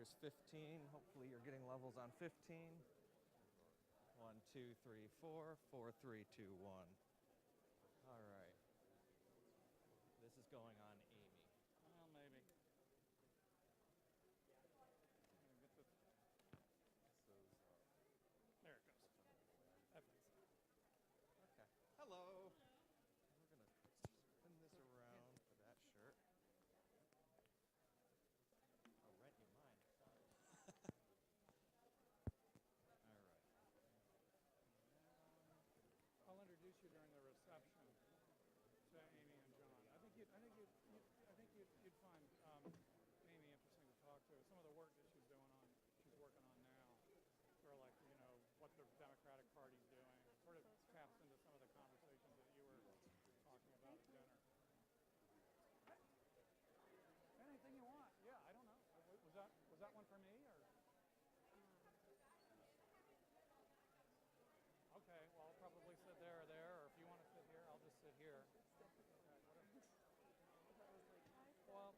Here's 15. Hopefully you're getting levels on 15. 1, 2, 3, 4, 4, 3, 2, 1. All right. This is going on Amie. Well, maybe. Get this. There it goes. Okay. Hello. We're going to spin this around for that shirt. I'll rent you mine. Sorry. All right. I'll introduce you during the reception to Amie and Jon. I think you'd find Amie interesting to talk to. Some of the work that she's working on now, sort of like what the Democratic Party's doing. It sort of taps into some of the conversations that you were talking about at dinner. Anything you want. Yeah, I don't know. Was that one for me or? Okay, well, I'll probably sit there, or if you want to sit here, I'll just sit here. Well,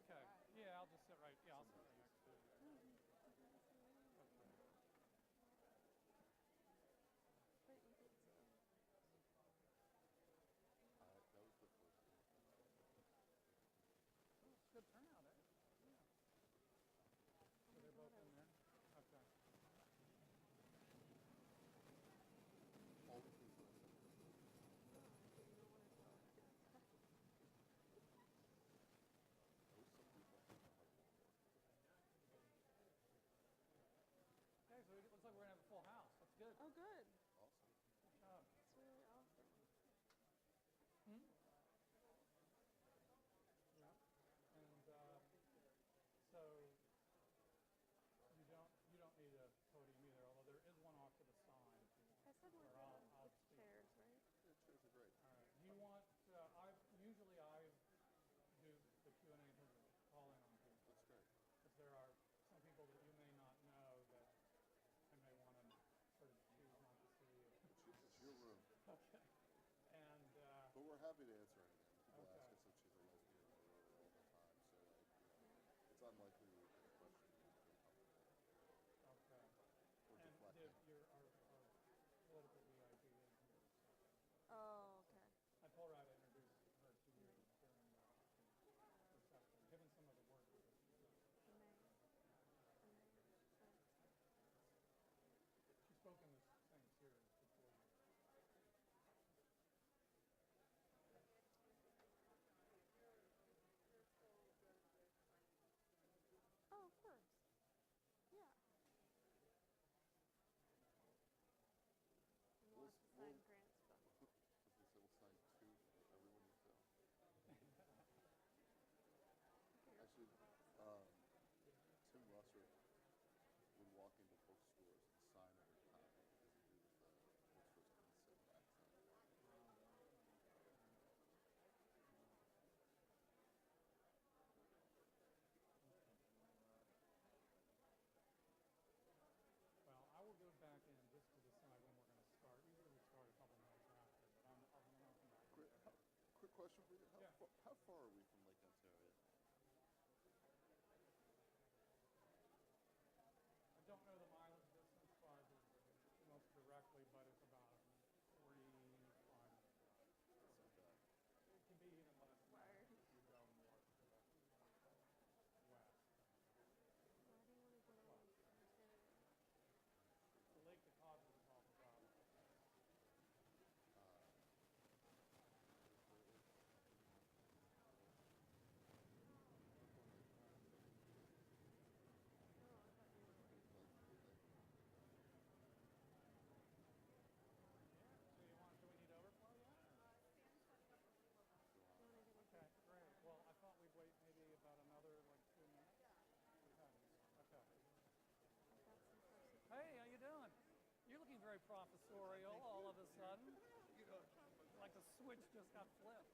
okay, yeah, I'll just sit right, I'll sit right next to you. Okay. That was the first one. Oh, it's a good turnout, eh? Yeah. So they're both in there? Okay. All the things that I said. There was some people I didn't know how to work. Okay, so it looks like we're going to have a full house. That's good. Oh, good. Awesome. Good job. It's really awesome. Yeah. And so you don't need a podium either, although there is one off to the side if you want. I said we're I'll with speak. chairs, right? Yeah, chairs are great. All right. Do you want? I do the Q&A in terms of calling on people. That's great. Because there are some people that you may not know that I may want to sort of choose not to see. It's your room. Okay. And But we're happy to answer anything. People Okay. ask us if she's a lesbian or whatever all the time, so it's unlikely we would get a question we would feel comfortable. okay. Or And deflecting. our political VIP is here. Oh, okay. I told her I'd introduce her to you during the reception, given some of the work that she's done. She spoke in this same series before you. Oh, of course. Yeah. And we'll have to sign Grant's book. As we said, we'll sign 2 for everyone you fill. Actually, Tim Russer would walk into bookstores and sign every copy because he knew that the bookstores couldn't send back signed. Well, I will go back in just to decide when we're going to start. Usually we start a couple minutes after, but I'll come back. Quick question for you. How far are we from Lake Ontario? I don't know the mileage distance by the most directly, but it's about 45 minutes. That's not bad. It can be even less than that if you go north to the west. Why do you want to go to Ontario? The lake that causes the problem is out. Do we need overflow yet? Okay, great. Well, I thought we'd wait maybe about another 2 minutes. Okay. Hey, how you doing? You're looking very professorial all of a sudden. Like the switch just got flipped.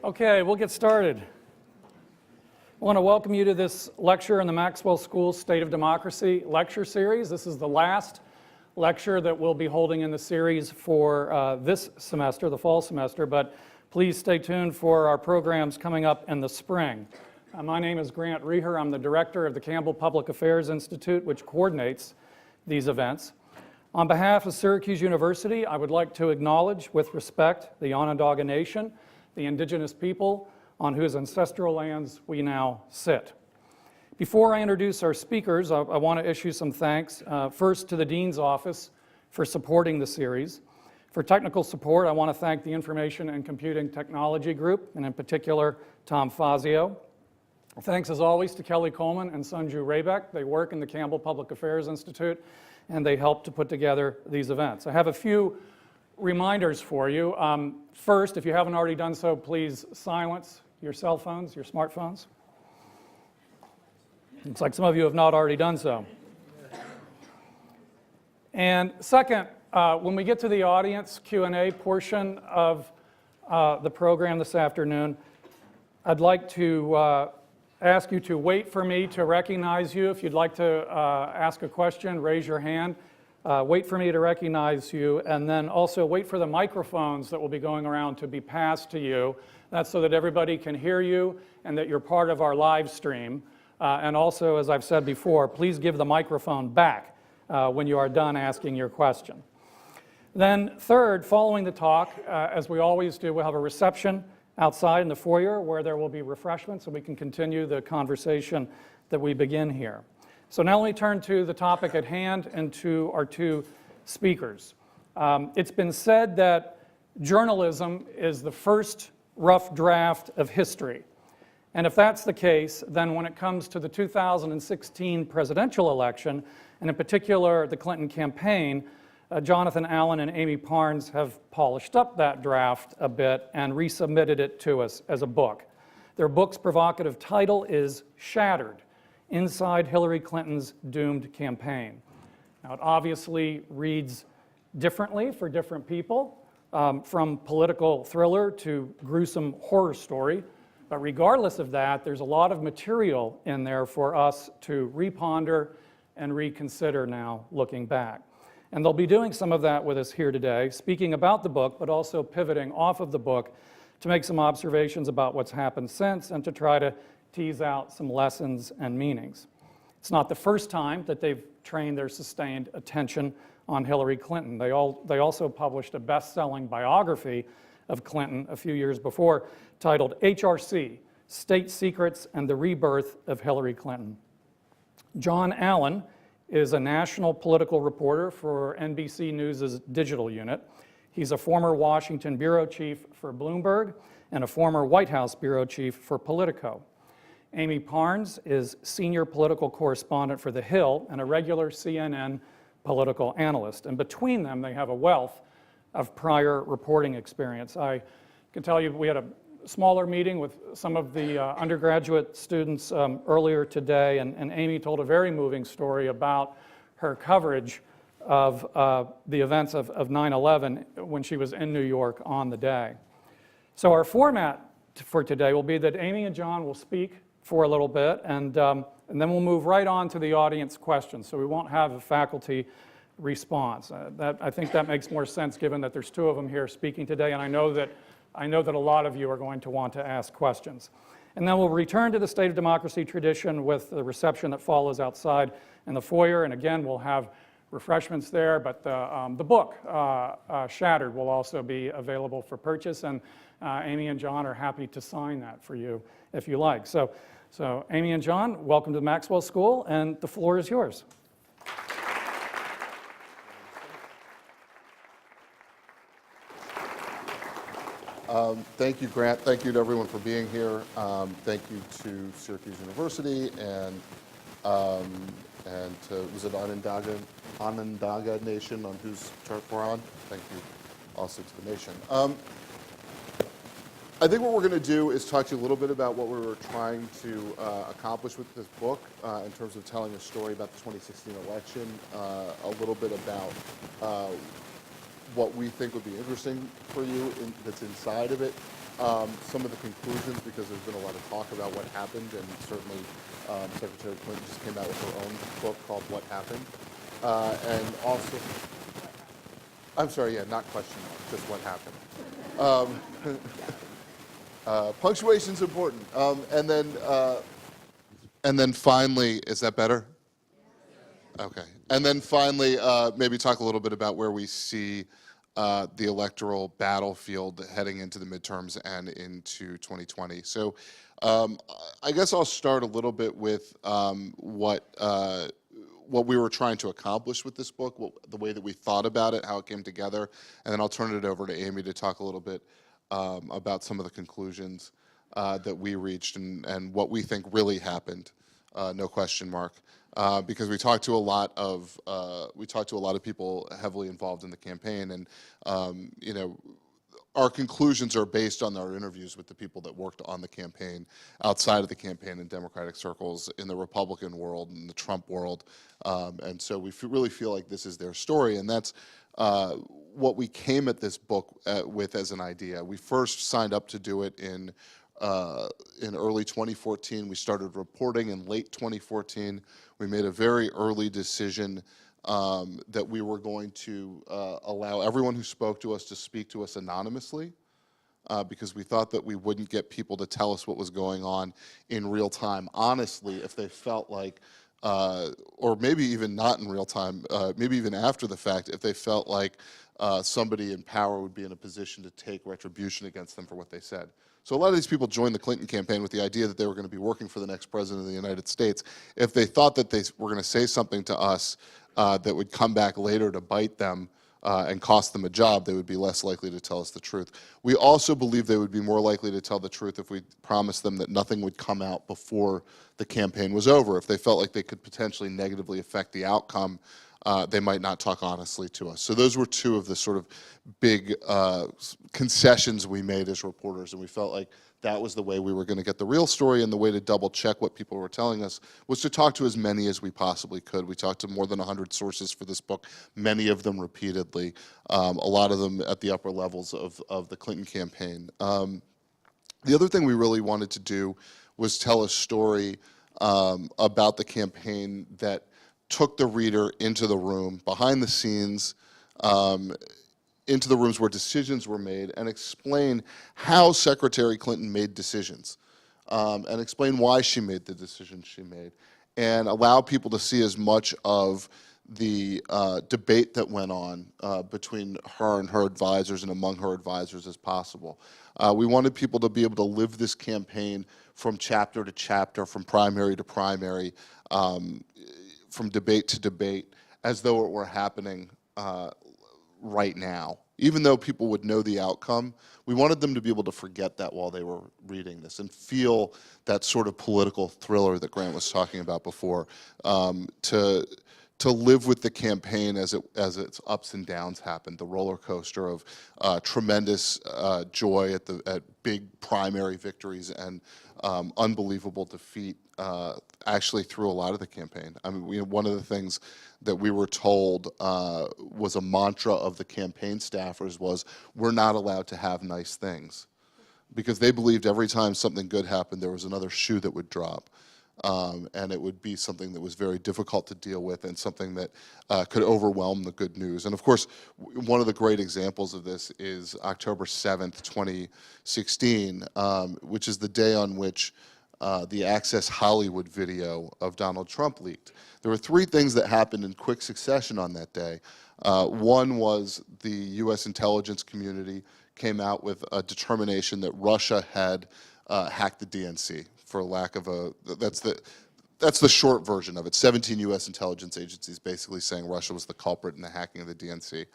Okay, we'll get started. I want to welcome you to this lecture in the Maxwell School State of Democracy lecture series. This is the last lecture that we'll be holding in the series for this semester, the fall semester, but please stay tuned for our programs coming up in the spring. My name is Grant Reher. I'm the director of the Campbell Public Affairs Institute, which coordinates these events. On behalf of Syracuse University, I would like to acknowledge with respect the Onondaga Nation, the indigenous people on whose ancestral lands we now sit. Before I introduce our speakers, I want to issue some thanks, first to the Dean's Office for supporting the series. For technical support, I want to thank the Information and Computing Technology Group, and in particular, Tom Fazio. Thanks, as always, to Kelly Coleman and Sanju Raybeck. They work in the Campbell Public Affairs Institute, and they help to put together these events. I have a few reminders for you. First, if you haven't already done so, please silence your cell phones, your smartphones. Looks like some of you have not already done so. And second, when we get to the audience Q&A portion of the program this afternoon, I'd like to ask you to wait for me to recognize you. If you'd like to ask a question, raise your hand. Wait for me to recognize you, and then also wait for the microphones that will be going around to be passed to you. That's so that everybody can hear you and that you're part of our live stream. And also, as I've said before, please give the microphone back when you are done asking your question. Then third, following the talk, as we always do, we'll have a reception outside in the foyer where there will be refreshments and we can continue the conversation that we begin here. So now let me turn to the topic at hand and to our two speakers. It's been said that journalism is the first rough draft of history. And if that's the case, then when it comes to the 2016 presidential election, and in particular the Clinton campaign, Jonathan Allen and Amie Parnes have polished up that draft a bit and resubmitted it to us as a book. Their book's provocative title is Shattered: Inside Hillary Clinton's Doomed Campaign. Now, it obviously reads differently for different people, from political thriller to gruesome horror story. But regardless of that, there's a lot of material in there for us to reponder and reconsider now, looking back. And they'll be doing some of that with us here today, speaking about the book, but also pivoting off of the book to make some observations about what's happened since and to try to tease out some lessons and meanings. It's not the first time that they've trained their sustained attention on Hillary Clinton. They also published a best-selling biography of Clinton a few years before titled HRC: State Secrets and the Rebirth of Hillary Clinton. Jon Allen is a national political reporter for NBC News' digital unit. He's a former Washington bureau chief for Bloomberg and a former White House bureau chief for Politico. Amie Parnes is senior political correspondent for The Hill and a regular CNN political analyst. And between them, they have a wealth of prior reporting experience. I can tell you we had a smaller meeting with some of the undergraduate students earlier today, and Amie told a very moving story about her coverage of the events of 9/11 when she was in New York on the day. So our format for today will be that Amie and Jon will speak for a little bit, and then we'll move right on to the audience questions, so we won't have a faculty response. I think that makes more sense given that there's two of them here speaking today, and I know that a lot of you are going to want to ask questions. And then we'll return to the State of Democracy tradition with the reception that follows outside in the foyer, and again, we'll have refreshments there, but the book, Shattered, will also be available for purchase, and Amie and Jon are happy to sign that for you if you like. So Amie and Jon, welcome to the Maxwell School, and the floor is yours. Thank you, Grant. Thank you to everyone for being here. Thank you to Syracuse University and to, was it Onondaga Nation on whose chart we're on? Thank you also to the nation. I think what we're going to do is talk to you a little bit about what we were trying to accomplish with this book in terms of telling a story about the 2016 election, a little bit about what we think would be interesting for you that's inside of it, some of the conclusions, because there's been a lot of talk about what happened, and certainly Secretary Clinton just came out with her own book called What Happened. And also, I'm sorry, yeah, not question mark, just what happened. Punctuation's important. And then finally, is that better? Okay. And then finally, maybe talk a little bit about where we see the electoral battlefield heading into the midterms and into 2020. So I guess I'll start a little bit with what we were trying to accomplish with this book, the way that we thought about it, how it came together, and then I'll turn it over to Amie to talk a little bit about some of the conclusions that we reached and what we think really happened, no question mark. Because we talked to a lot of people heavily involved in the campaign, and you know, our conclusions are based on our interviews with the people that worked on the campaign, outside of the campaign, in Democratic circles, in the Republican world, in the Trump world, and so we really feel like this is their story, and that's what we came at this book with as an idea. We first signed up to do it in early 2014. We started reporting in late 2014. We made a very early decision that we were going to allow everyone who spoke to us to speak to us anonymously, because we thought that we wouldn't get people to tell us what was going on in real time, honestly, if they felt like, or maybe even not in real time, maybe even after the fact, if they felt like somebody in power would be in a position to take retribution against them for what they said. So a lot of these people joined the Clinton campaign with the idea that they were going to be working for the next president of the United States. If they thought that they were going to say something to us that would come back later to bite them and cost them a job, they would be less likely to tell us the truth. We also believe they would be more likely to tell the truth if we promised them that nothing would come out before the campaign was over. If they felt like they could potentially negatively affect the outcome, they might not talk honestly to us. So those were two of the sort of big concessions we made as reporters, and we felt like that was the way we were going to get the real story, and the way to double check what people were telling us was to talk to as many as we possibly could. We talked to more than 100 sources for this book, many of them repeatedly, a lot of them at the upper levels of the Clinton campaign. The other thing we really wanted to do was tell a story about the campaign that took the reader into the room, behind the scenes, into the rooms where decisions were made, and explain how Secretary Clinton made decisions, and explain why she made the decisions she made, and allow people to see as much of the debate that went on between her and her advisors and among her advisors as possible. We wanted people to be able to live this campaign from chapter to chapter, from primary to primary, from debate to debate, as though it were happening right now. Even though people would know the outcome, we wanted them to be able to forget that while they were reading this and feel that sort of political thriller that Grant was talking about before, to live with the campaign as its ups and downs happened, the roller coaster of tremendous joy at big primary victories and unbelievable defeat actually through a lot of the campaign. I mean, one of the things that we were told was a mantra of the campaign staffers was, we're not allowed to have nice things, because they believed every time something good happened, there was another shoe that would drop. And it would be something that was very difficult to deal with, and something that could overwhelm the good news. And of course, one of the great examples of this is October 7th, 2016, which is the day on which the Access Hollywood video of Donald Trump leaked. There were three things that happened in quick succession on that day. One was the U.S. intelligence community came out with a determination that Russia had hacked the DNC, for lack of a, that's the short version of it. 17 U.S. intelligence agencies basically saying Russia was the culprit in the hacking of the DNC.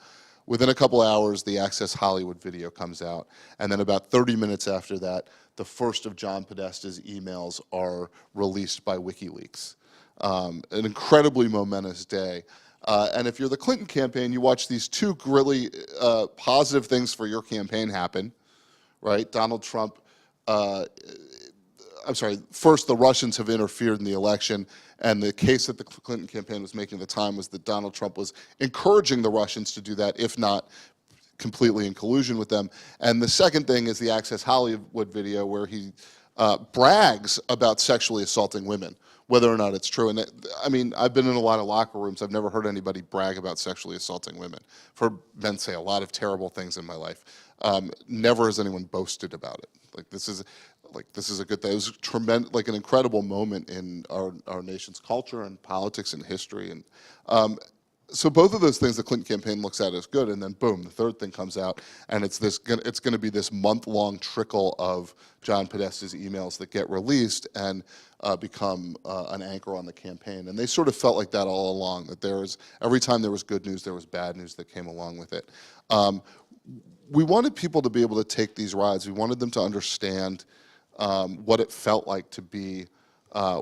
Within a couple hours, the Access Hollywood video comes out, and then about 30 minutes after that, the first of John Podesta's emails are released by WikiLeaks. An incredibly momentous day. And if you're the Clinton campaign, you watch these two really positive things for your campaign happen, right? Donald Trump, I'm sorry, first the Russians have interfered in the election, and the case that the Clinton campaign was making at the time was that Donald Trump was encouraging the Russians to do that, if not completely in collusion with them. And the second thing is the Access Hollywood video where he brags about sexually assaulting women, whether or not it's true. And I mean, I've been in a lot of locker rooms. I've never heard anybody brag about sexually assaulting women. I've heard men say a lot of terrible things in my life. Never has anyone boasted about it. This is a good thing. It was tremendous, an incredible moment in our nation's culture and politics and history. And so both of those things the Clinton campaign looks at as good, and then boom, the third thing comes out, and it's going to be this month-long trickle of John Podesta's emails that get released and become an anchor on the campaign. And they sort of felt like that all along, that every time there was good news, there was bad news that came along with it. We wanted people to be able to take these rides. We wanted them to understand what it felt like to be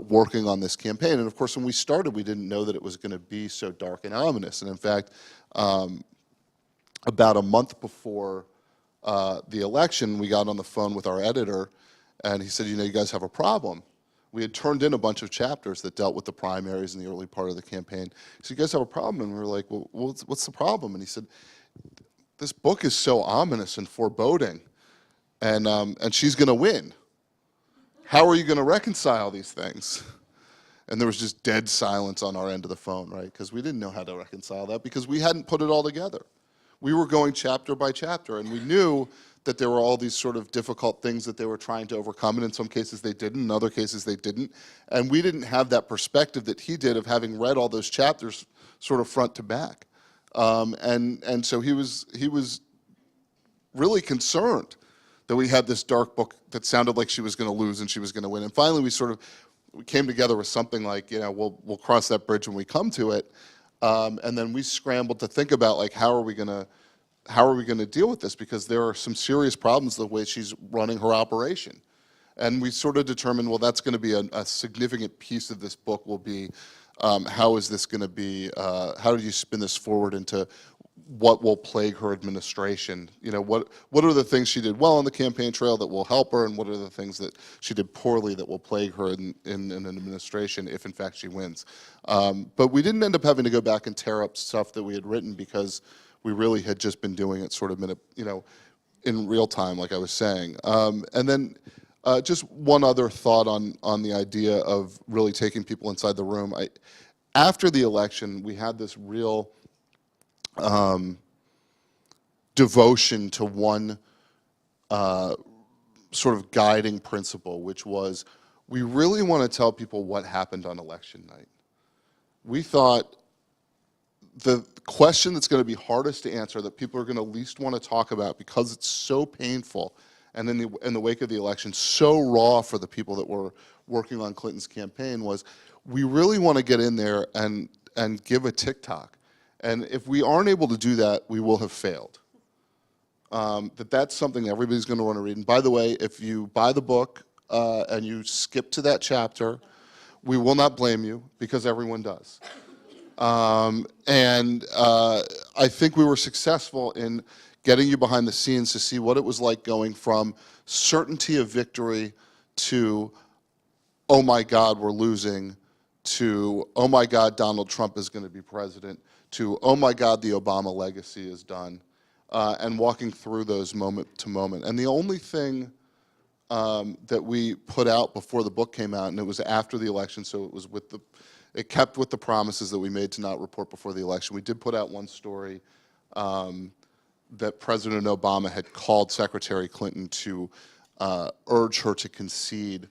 working on this campaign. And of course, when we started, we didn't know that it was going to be so dark and ominous. And in fact, about a month before the election, we got on the phone with our editor, and he said, you guys have a problem. We had turned in a bunch of chapters that dealt with the primaries in the early part of the campaign. He said, you guys have a problem? And we were like, well, what's the problem? And he said, this book is so ominous and foreboding, and she's going to win. How are you going to reconcile these things? And there was just dead silence on our end of the phone, right? Because we didn't know how to reconcile that because we hadn't put it all together. We were going chapter by chapter, and we knew that there were all these sort of difficult things that they were trying to overcome, and in some cases they didn't, in other cases they didn't. And we didn't have that perspective that he did of having read all those chapters sort of front to back. And so he was really concerned that we had this dark book that sounded like she was going to lose and she was going to win. And finally, we came together with something like, we'll cross that bridge when we come to it. And then we scrambled to think about how are we going to deal with this, because there are some serious problems the way she's running her operation. And we sort of determined, well, that's going to be a significant piece of this book will be how is this going to be, how do you spin this forward into what will plague her administration? What are the things she did well on the campaign trail that will help her, and what are the things that she did poorly that will plague her in an administration if in fact she wins? But we didn't end up having to go back and tear up stuff that we had written because we really had just been doing it sort of in real time, like I was saying. And then just one other thought on the idea of really taking people inside the room. After the election, we had this real devotion to one sort of guiding principle, which was we really want to tell people what happened on election night. We thought the question that's going to be hardest to answer, that people are going to least want to talk about because it's so painful, and in the wake of the election, so raw for the people that were working on Clinton's campaign, was we really want to get in there and give a TikTok. And if we aren't able to do that, we will have failed. That's something everybody's going to want to read. And by the way, if you buy the book and you skip to that chapter, we will not blame you, because everyone does. I think we were successful in getting you behind the scenes to see what it was like going from certainty of victory to, oh my God, we're losing, to, oh my God, Donald Trump is going to be president, to, oh my God, the Obama legacy is done, and walking through those moment to moment. And the only thing that we put out before the book came out, and it was after the election, so it kept with the promises that we made to not report before the election. We did put out one story that President Obama had called Secretary Clinton to urge her to concede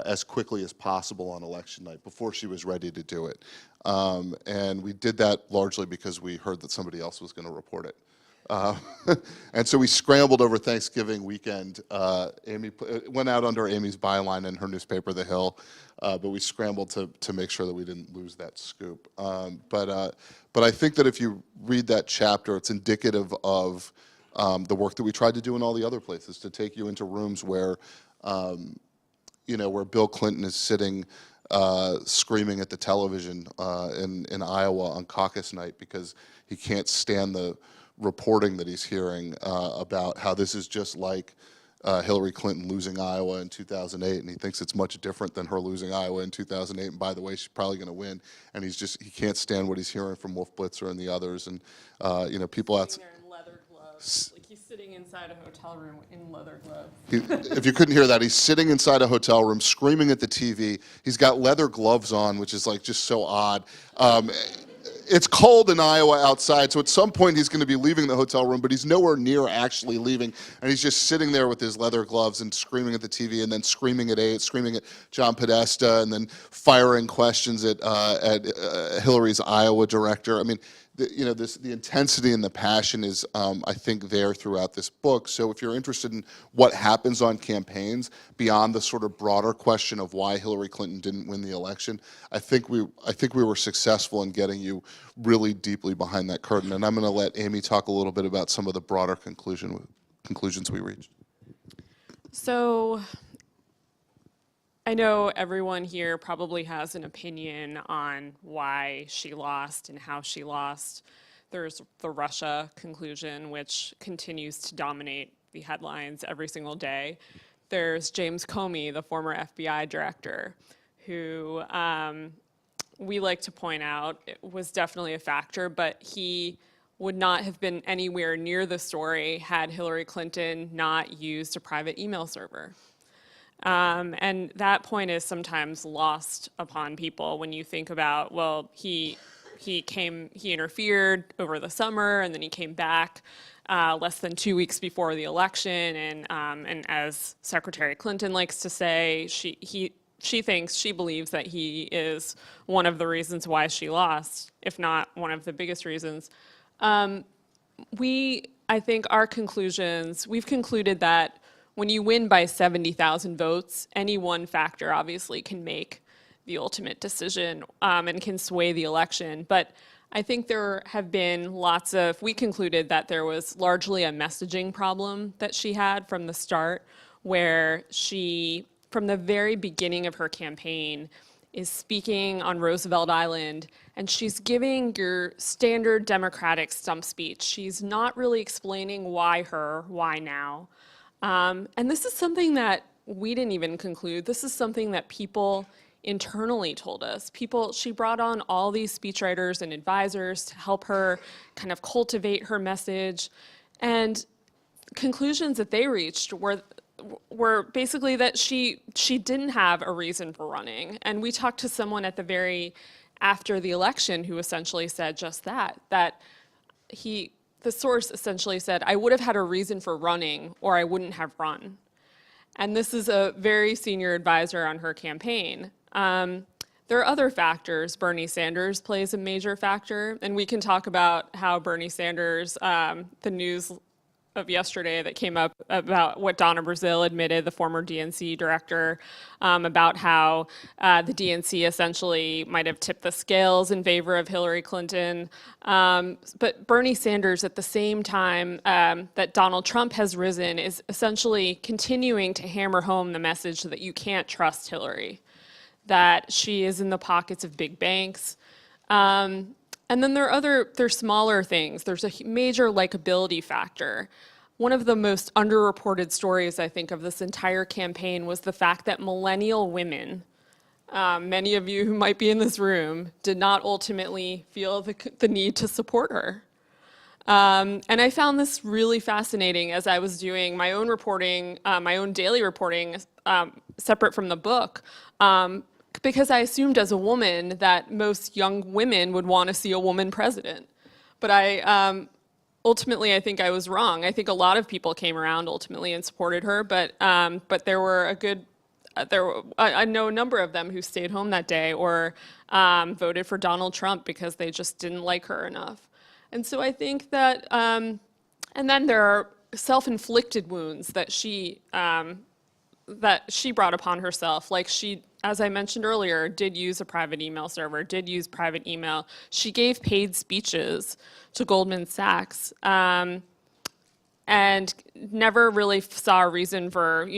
as quickly as possible on election night, before she was ready to do it. And we did that largely because we heard that somebody else was going to report it. And so we scrambled over Thanksgiving weekend. It went out under Amy's byline in her newspaper, The Hill, but we scrambled to make sure that we didn't lose that scoop. But I think that if you read that chapter, it's indicative of the work that we tried to do in all the other places, to take you into rooms where where Bill Clinton is sitting screaming at the television in Iowa on caucus night because he can't stand the reporting that he's hearing about how this is just like Hillary Clinton losing Iowa in 2008, and he thinks it's much different than her losing Iowa in 2008, and by the way, she's probably going to win, and he can't stand what he's hearing from Wolf Blitzer and the others, and people outside. gloves. Like he's sitting inside a hotel room in leather gloves. If you couldn't hear that, he's sitting inside a hotel room screaming at the TV. He's got leather gloves on, which is like just so odd. It's cold in Iowa outside, so at some point he's going to be leaving the hotel room, but he's nowhere near actually leaving, and he's just sitting there with his leather gloves and screaming at the TV, and then screaming at John Podesta, and then firing questions at Hillary's Iowa director. I mean, the intensity and the passion is, I think, there throughout this book. So if you're interested in what happens on campaigns beyond the sort of broader question of why Hillary Clinton didn't win the election, I think we were successful in getting you really deeply behind that curtain. And I'm going to let Amie talk a little bit about some of the broader conclusions we reached. So I know everyone here probably has an opinion on why she lost and how she lost. There's the Russia conclusion, which continues to dominate the headlines every single day. There's James Comey, the former FBI director, who we like to point out was definitely a factor, but he would not have been anywhere near the story had Hillary Clinton not used a private email server. And that point is sometimes lost upon people when you think about, well, he interfered over the summer, and then he came back less than 2 weeks before the election, and as Secretary Clinton likes to say, she believes that he is one of the reasons why she lost, if not one of the biggest reasons. I think our conclusions, we've concluded that when you win by 70,000 votes, any one factor obviously can make the ultimate decision and can sway the election. But I think there have been we concluded that there was largely a messaging problem that she had from the start, where she, from the very beginning of her campaign, is speaking on Roosevelt Island, and she's giving your standard Democratic stump speech. She's not really explaining why now. And this is something that we didn't even conclude. This is something that people internally told us. She brought on all these speechwriters and advisors to help her kind of cultivate her message. And conclusions that they reached were basically that she didn't have a reason for running. And we talked to someone after the election who essentially said just that the source essentially said, I would have had a reason for running or I wouldn't have run. And this is a very senior advisor on her campaign. There are other factors. Bernie Sanders plays a major factor, and we can talk about how Bernie Sanders, the news of yesterday that came up about what Donna Brazile admitted, the former DNC director, about how the DNC essentially might have tipped the scales in favor of Hillary Clinton. But Bernie Sanders, at the same time that Donald Trump has risen, is essentially continuing to hammer home the message that you can't trust Hillary, that she is in the pockets of big banks. And then there's smaller things. There's a major likability factor. One of the most underreported stories, I think, of this entire campaign was the fact that millennial women, many of you who might be in this room, did not ultimately feel the need to support her. And I found this really fascinating as I was doing my own reporting, my own daily reporting, separate from the book. Because I assumed as a woman that most young women would want to see a woman president. But ultimately, I think I was wrong. I think a lot of people came around ultimately and supported her, but there were I know a number of them who stayed home that day or voted for Donald Trump because they just didn't like her enough. And so I think that, and then there are self-inflicted wounds that she brought upon herself, like she, as I mentioned earlier, did use a private email server, did use private email. She gave paid speeches to Goldman Sachs and never really saw a reason for,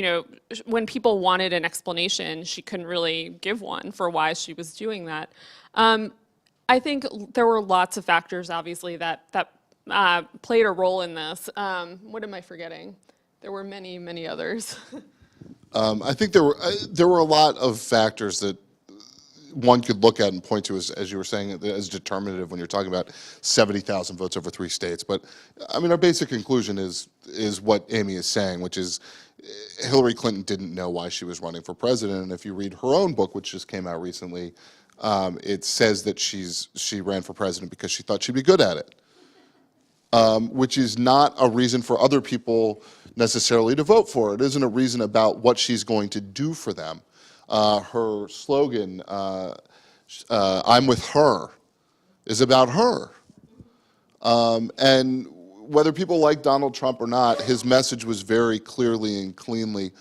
when people wanted an explanation, she couldn't really give one for why she was doing that. I think there were lots of factors, obviously, that played a role in this. What am I forgetting? There were many, many others. I think there were a lot of factors that one could look at and point to as you were saying, as determinative when you're talking about 70,000 votes over 3 states. But I mean, our basic conclusion is what Amie is saying, which is Hillary Clinton didn't know why she was running for president. And if you read her own book, which just came out recently, it says that she ran for president because she thought she'd be good at it, which is not a reason for other people necessarily to vote for it. It isn't a reason about what she's going to do for them. Her slogan, I'm with her, is about her. And whether people like Donald Trump or not, his message was very clearly and cleanly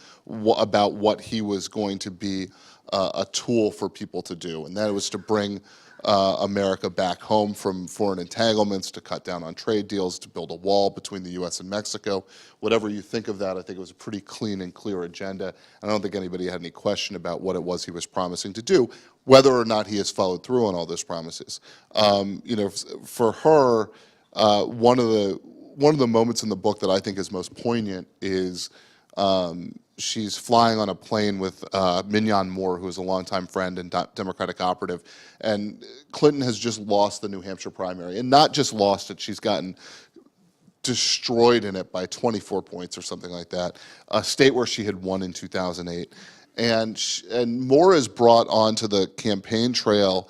about what he was going to be a tool for people to do, and that was to bring America back home from foreign entanglements, to cut down on trade deals, to build a wall between the U.S. and Mexico. Whatever you think of that, I think it was a pretty clean and clear agenda, and I don't think anybody had any question about what it was he was promising to do, whether or not he has followed through on all those promises. You know, for her, one of the moments in the book that I think is most poignant is she's flying on a plane with Mignon Moore, who is a longtime friend and Democratic operative, and Clinton has just lost the New Hampshire primary, and not just lost it, she's gotten destroyed in it by 24 points or something like that, a state where she had won in 2008. And Moore is brought onto the campaign trail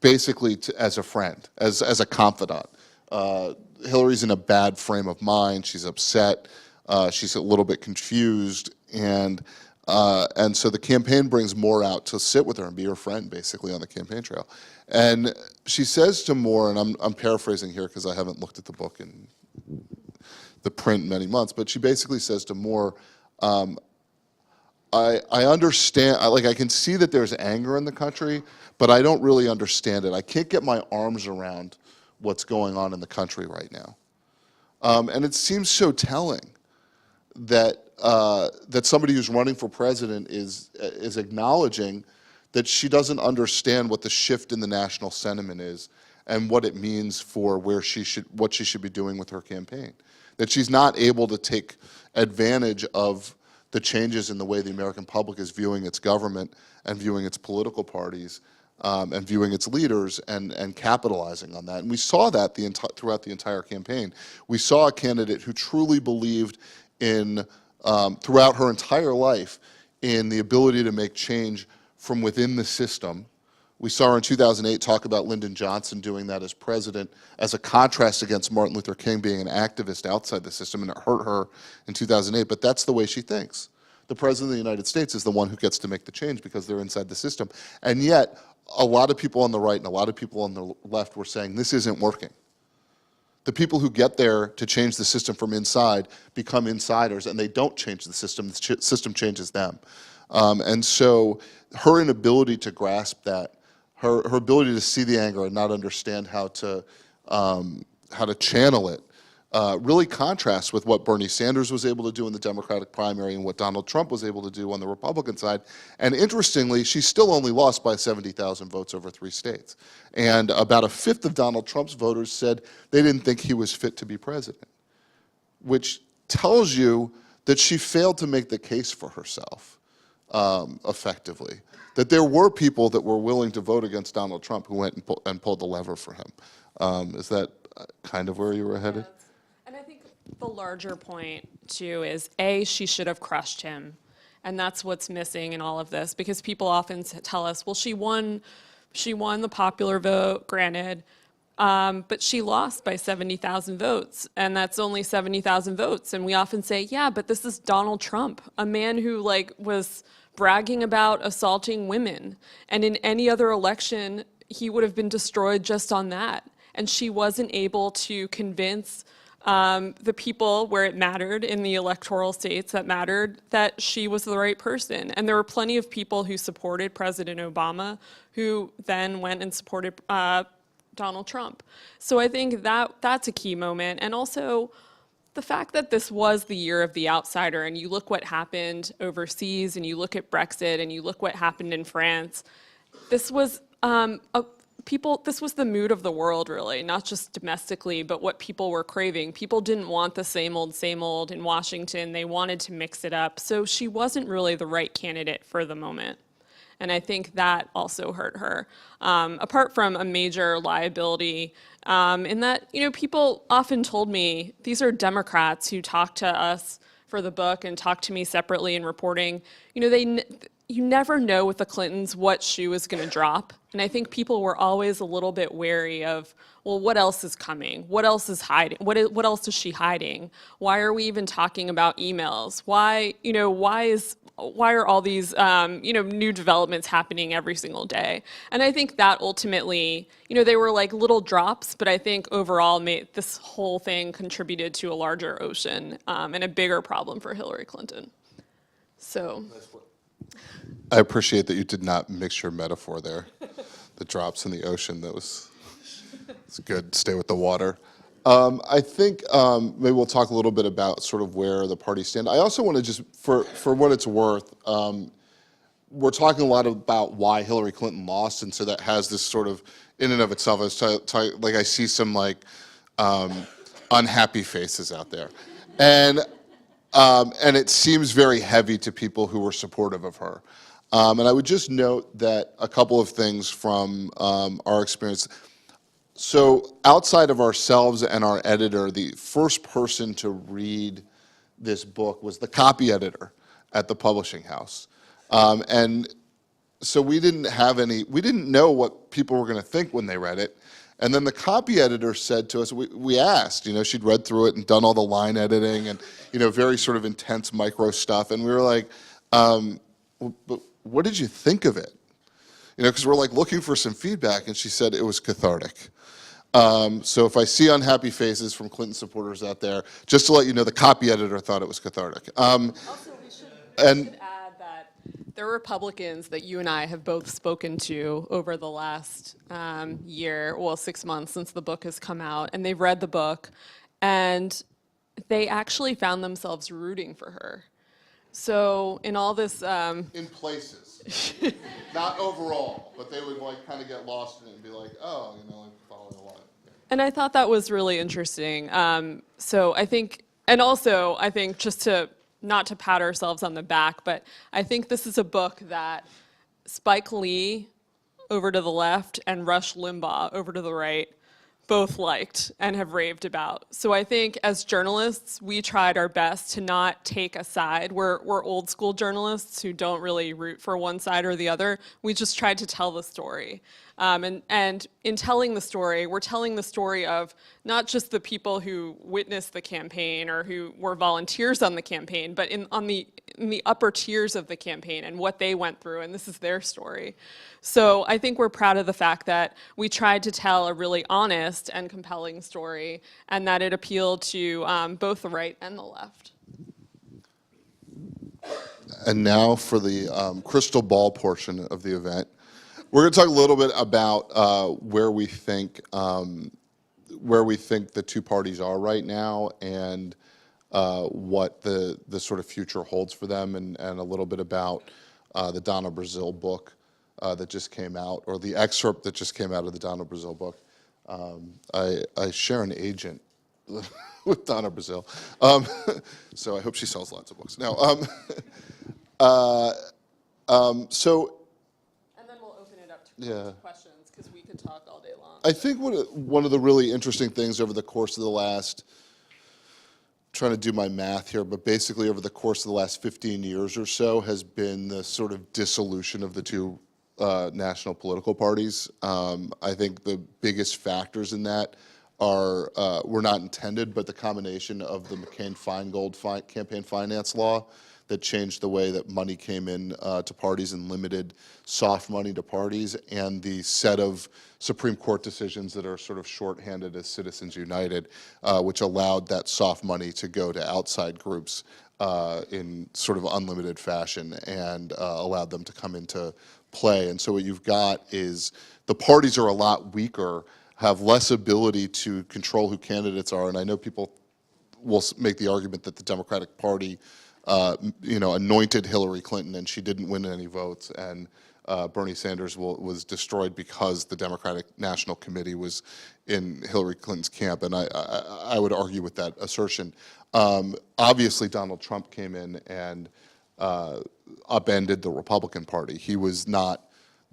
basically as a friend, as a confidant. Hillary's in a bad frame of mind, she's upset, she's a little bit confused, and so the campaign brings Moore out to sit with her and be her friend, basically, on the campaign trail. And she says to Moore, and I'm paraphrasing here because I haven't looked at the book in the print in many months, but she basically says to Moore, I understand, I can see that there's anger in the country, but I don't really understand it. I can't get my arms around what's going on in the country right now. And it seems so telling that that somebody who's running for president is acknowledging that she doesn't understand what the shift in the national sentiment is and what it means for what she should be doing with her campaign. That she's not able to take advantage of the changes in the way the American public is viewing its government and viewing its political parties and viewing its leaders and capitalizing on that. And we saw that throughout the entire campaign. We saw a candidate who truly believed in, throughout her entire life, in the ability to make change from within the system. We saw her in 2008 talk about Lyndon Johnson doing that as president, as a contrast against Martin Luther King being an activist outside the system, and it hurt her in 2008, but that's the way she thinks. The President of the United States is the one who gets to make the change because they're inside the system. And yet, a lot of people on the right and a lot of people on the left were saying, this isn't working. The people who get there to change the system from inside become insiders, and they don't change the system changes them. And so her inability to grasp that, her ability to see the anger and not understand how to channel it, really contrasts with what Bernie Sanders was able to do in the Democratic primary and what Donald Trump was able to do on the Republican side. And interestingly, she still only lost by 70,000 votes over 3 states. And about a fifth of Donald Trump's voters said they didn't think he was fit to be president, which tells you that she failed to make the case for herself effectively. That there were people that were willing to vote against Donald Trump who went and pulled the lever for him. Is that kind of where you were headed? And I think the larger point, too, is A, she should have crushed him. And that's what's missing in all of this, because people often tell us, well, she won the popular vote, granted, but she lost by 70,000 votes, and that's only 70,000 votes. And we often say, yeah, but this is Donald Trump, a man who was bragging about assaulting women. And in any other election, he would have been destroyed just on that. And she wasn't able to convince the people where it mattered in the electoral states that mattered that she was the right person. And there were plenty of people who supported President Obama who then went and supported Donald Trump. So I think that's a key moment. And also the fact that this was the year of the outsider, and you look what happened overseas, and you look at Brexit, and you look what happened in France, this was this was the mood of the world, really, not just domestically, but what people were craving. People didn't want the same old in Washington. They wanted to mix it up. So she wasn't really the right candidate for the moment. And I think that also hurt her, apart from a major liability in that, people often told me, these are Democrats who talk to us for the book and talk to me separately in reporting. You never know with the Clintons what shoe is going to drop. And I think people were always a little bit wary of, well, what else is coming? What else is hiding? What else is she hiding? Why are we even talking about emails? Why are all these, new developments happening every single day? And I think that ultimately, they were like little drops, but I think overall this whole thing contributed to a larger ocean and a bigger problem for Hillary Clinton. So. I appreciate that you did not mix your metaphor there. The drops in the ocean, it's good. Stay with the water. I think maybe we'll talk a little bit about sort of where the parties stand. I also want to just, for what it's worth, we're talking a lot about why Hillary Clinton lost, and so that has this sort of, in and of itself, I see some unhappy faces out there, and it seems very heavy to people who were supportive of her. And I would just note that a couple of things from our experience. So outside of ourselves and our editor, the first person to read this book was the copy editor at the publishing house. And so we didn't know what people were going to think when they read it. And then the copy editor said to us, we asked, she'd read through it and done all the line editing and, very sort of intense micro stuff. And we were like, but what did you think of it? Because we're looking for some feedback, and she said it was cathartic. So if I see unhappy faces from Clinton supporters out there, just to let you know, the copy editor thought it was cathartic. Also, we should add that there are Republicans that you and I have both spoken to over the last year, 6 months since the book has come out, and they've read the book, and they actually found themselves rooting for her. So in all this... in places. Not overall, but they would kind of get lost in it and be like, oh, following along. And I thought that was really interesting. So I think, and also I think just not to pat ourselves on the back, but I think this is a book that Spike Lee over to the left and Rush Limbaugh over to the right both liked and have raved about. So I think as journalists, we tried our best to not take a side. We're old school journalists who don't really root for one side or the other. We just tried to tell the story. And in telling the story, we're telling the story of not just the people who witnessed the campaign or who were volunteers on the campaign, but in the upper tiers of the campaign and what they went through, and this is their story. So I think we're proud of the fact that we tried to tell a really honest and compelling story, and that it appealed to both the right and the left. And now for the crystal ball portion of the event. We're going to talk a little bit about where we think the two parties are right now, and what the sort of future holds for them, and a little bit about the Donna Brazile book that just came out, or the excerpt that just came out of the Donna Brazile book. I share an agent with Donna Brazile, so I hope she sells lots of books. Now, so. And then we'll open it up to questions, because we could talk all day long. I think one of the really interesting things over the course of the last, trying to do my math here, but basically over the course of the last 15 years or so has been the sort of dissolution of the two national political parties. I think the biggest factors in that were not intended, but the combination of the McCain-Feingold campaign finance law that changed the way that money came in to parties and limited soft money to parties, and the set of Supreme Court decisions that are sort of shorthanded as Citizens United, which allowed that soft money to go to outside groups in sort of unlimited fashion, and allowed them to come into play. And so what you've got is the parties are a lot weaker, have less ability to control who candidates are, and I know people will make the argument that the Democratic Party anointed Hillary Clinton and she didn't win any votes, and Bernie Sanders was destroyed because the Democratic National Committee was in Hillary Clinton's camp, and I would argue with that assertion. Obviously, Donald Trump came in and upended the Republican Party. He was not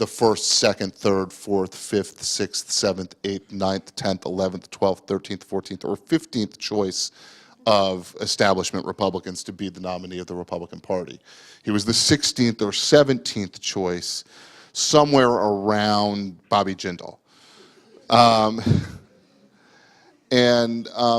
the first, second, third, fourth, fifth, sixth, seventh, eighth, ninth, 10th, 11th, 12th, 13th, 14th, or 15th choice of establishment Republicans to be the nominee of the Republican Party. He was the 16th or 17th choice, somewhere around Bobby Jindal.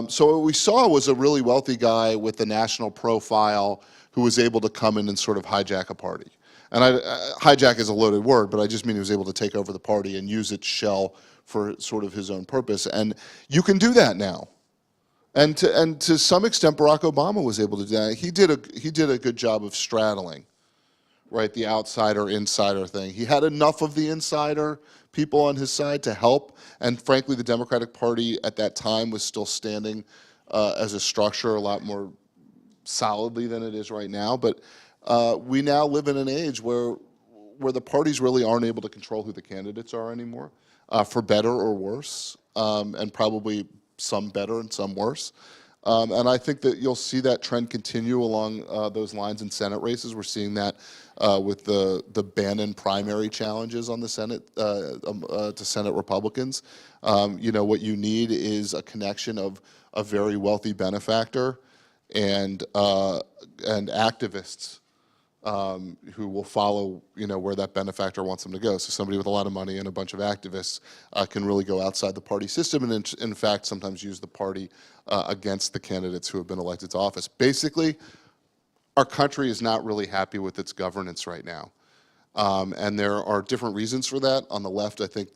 So what we saw was a really wealthy guy with a national profile who was able to come in and sort of hijack a party. And hijack is a loaded word, but I just mean he was able to take over the party and use its shell for sort of his own purpose. And you can do that now. And to some extent, Barack Obama was able to do that. He did a good job of straddling, right, the outsider-insider thing. He had enough of the insider people on his side to help, and frankly, the Democratic Party at that time was still standing as a structure a lot more solidly than it is right now. But we now live in an age where the parties really aren't able to control who the candidates are anymore, for better or worse, and probably some better and some worse. And I think that you'll see that trend continue along those lines in Senate races. We're seeing that with the Bannon primary challenges on the Senate to Senate Republicans. You know, what you need is a connection of a very wealthy benefactor and activists who will follow, you know, where that benefactor wants them to go. So somebody with a lot of money and a bunch of activists can really go outside the party system and in fact sometimes use the party against the candidates who have been elected to office. Basically, our country is not really happy with its governance right now. And there are different reasons for that. On the left, I think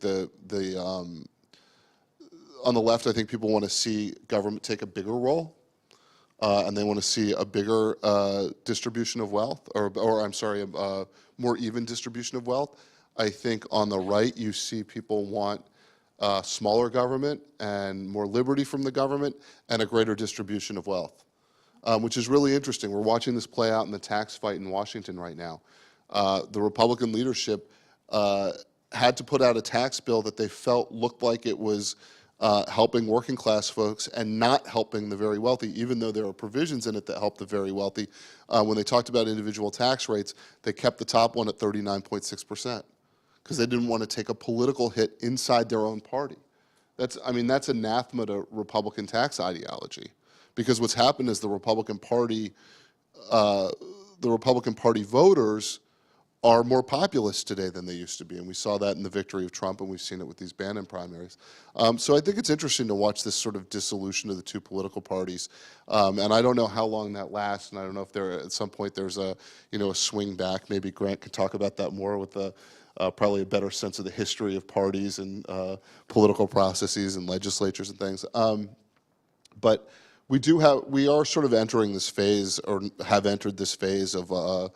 people want to see government take a bigger role. And they want to see a bigger distribution of wealth, or I'm sorry, a more even distribution of wealth. I think on the right, you see people want smaller government and more liberty from the government and a greater distribution of wealth, which is really interesting. We're watching this play out in the tax fight in Washington right now. The Republican leadership had to put out a tax bill that they felt looked like it was helping working class folks and not helping the very wealthy, even though there are provisions in it that help the very wealthy. When they talked about individual tax rates, they kept the top one at 39.6% because they didn't want to take a political hit inside their own party. That's anathema to Republican tax ideology, because what's happened is the Republican Party voters are more populist today than they used to be, and we saw that in the victory of Trump, and we've seen it with these Bannon primaries. So I think it's interesting to watch this sort of dissolution of the two political parties, and I don't know how long that lasts, and I don't know if at some point there's a swing back. Maybe Grant could talk about that more with probably a better sense of the history of parties and political processes and legislatures and things. But we are sort of entering this phase, or have entered this phase of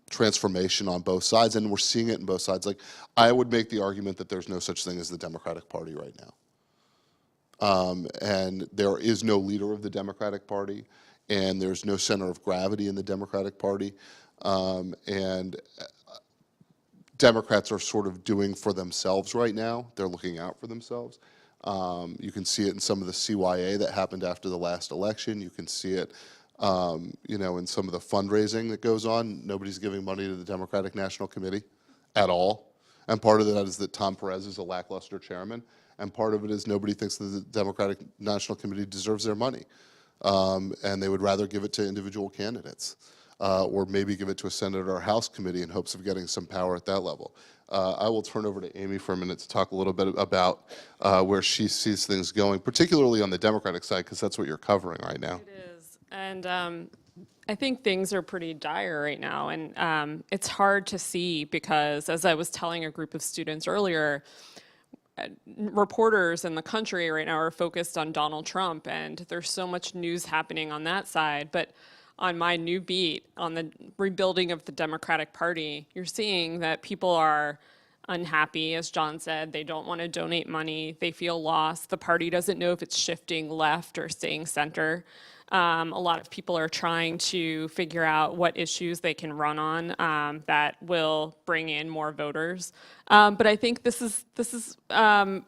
transformation on both sides, and we're seeing it in both sides. Like, I would make the argument that there's no such thing as the Democratic Party right now. And there is no leader of the Democratic Party, and there's no center of gravity in the Democratic Party. And Democrats are sort of doing for themselves right now. They're looking out for themselves. You can see it in some of the CYA that happened after the last election. You can see it in some of the fundraising that goes on. Nobody's giving money to the Democratic National Committee at all. And part of that is that Tom Perez is a lackluster chairman. And part of it is nobody thinks that the Democratic National Committee deserves their money. And they would rather give it to individual candidates, or maybe give it to a Senate or House committee in hopes of getting some power at that level. I will turn over to Amie for a minute to talk a little bit about where she sees things going, particularly on the Democratic side, because that's what you're covering right now. It is. And I think things are pretty dire right now. And it's hard to see because, as I was telling a group of students earlier, reporters in the country right now are focused on Donald Trump, and there's so much news happening on that side. But on my new beat, on the rebuilding of the Democratic Party, you're seeing that people are unhappy, as Jon said. They don't want to donate money. They feel lost. The party doesn't know if it's shifting left or staying center. A lot of people are trying to figure out what issues they can run on that will bring in more voters. But I think this is I'm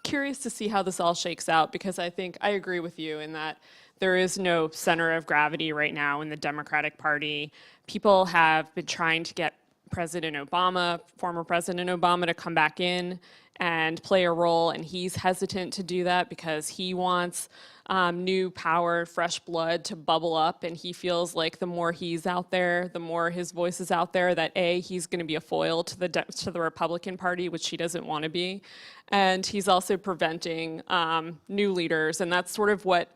curious to see how this all shakes out, because I think I agree with you in that there is no center of gravity right now in the Democratic Party. People have been trying to get President Obama, former President Obama, to come back in and play a role, and he's hesitant to do that because he wants new power, fresh blood to bubble up, and he feels like the more he's out there, the more his voice is out there, that A, he's going to be a foil to the Republican Party, which he doesn't want to be, and he's also preventing new leaders, and that's sort of what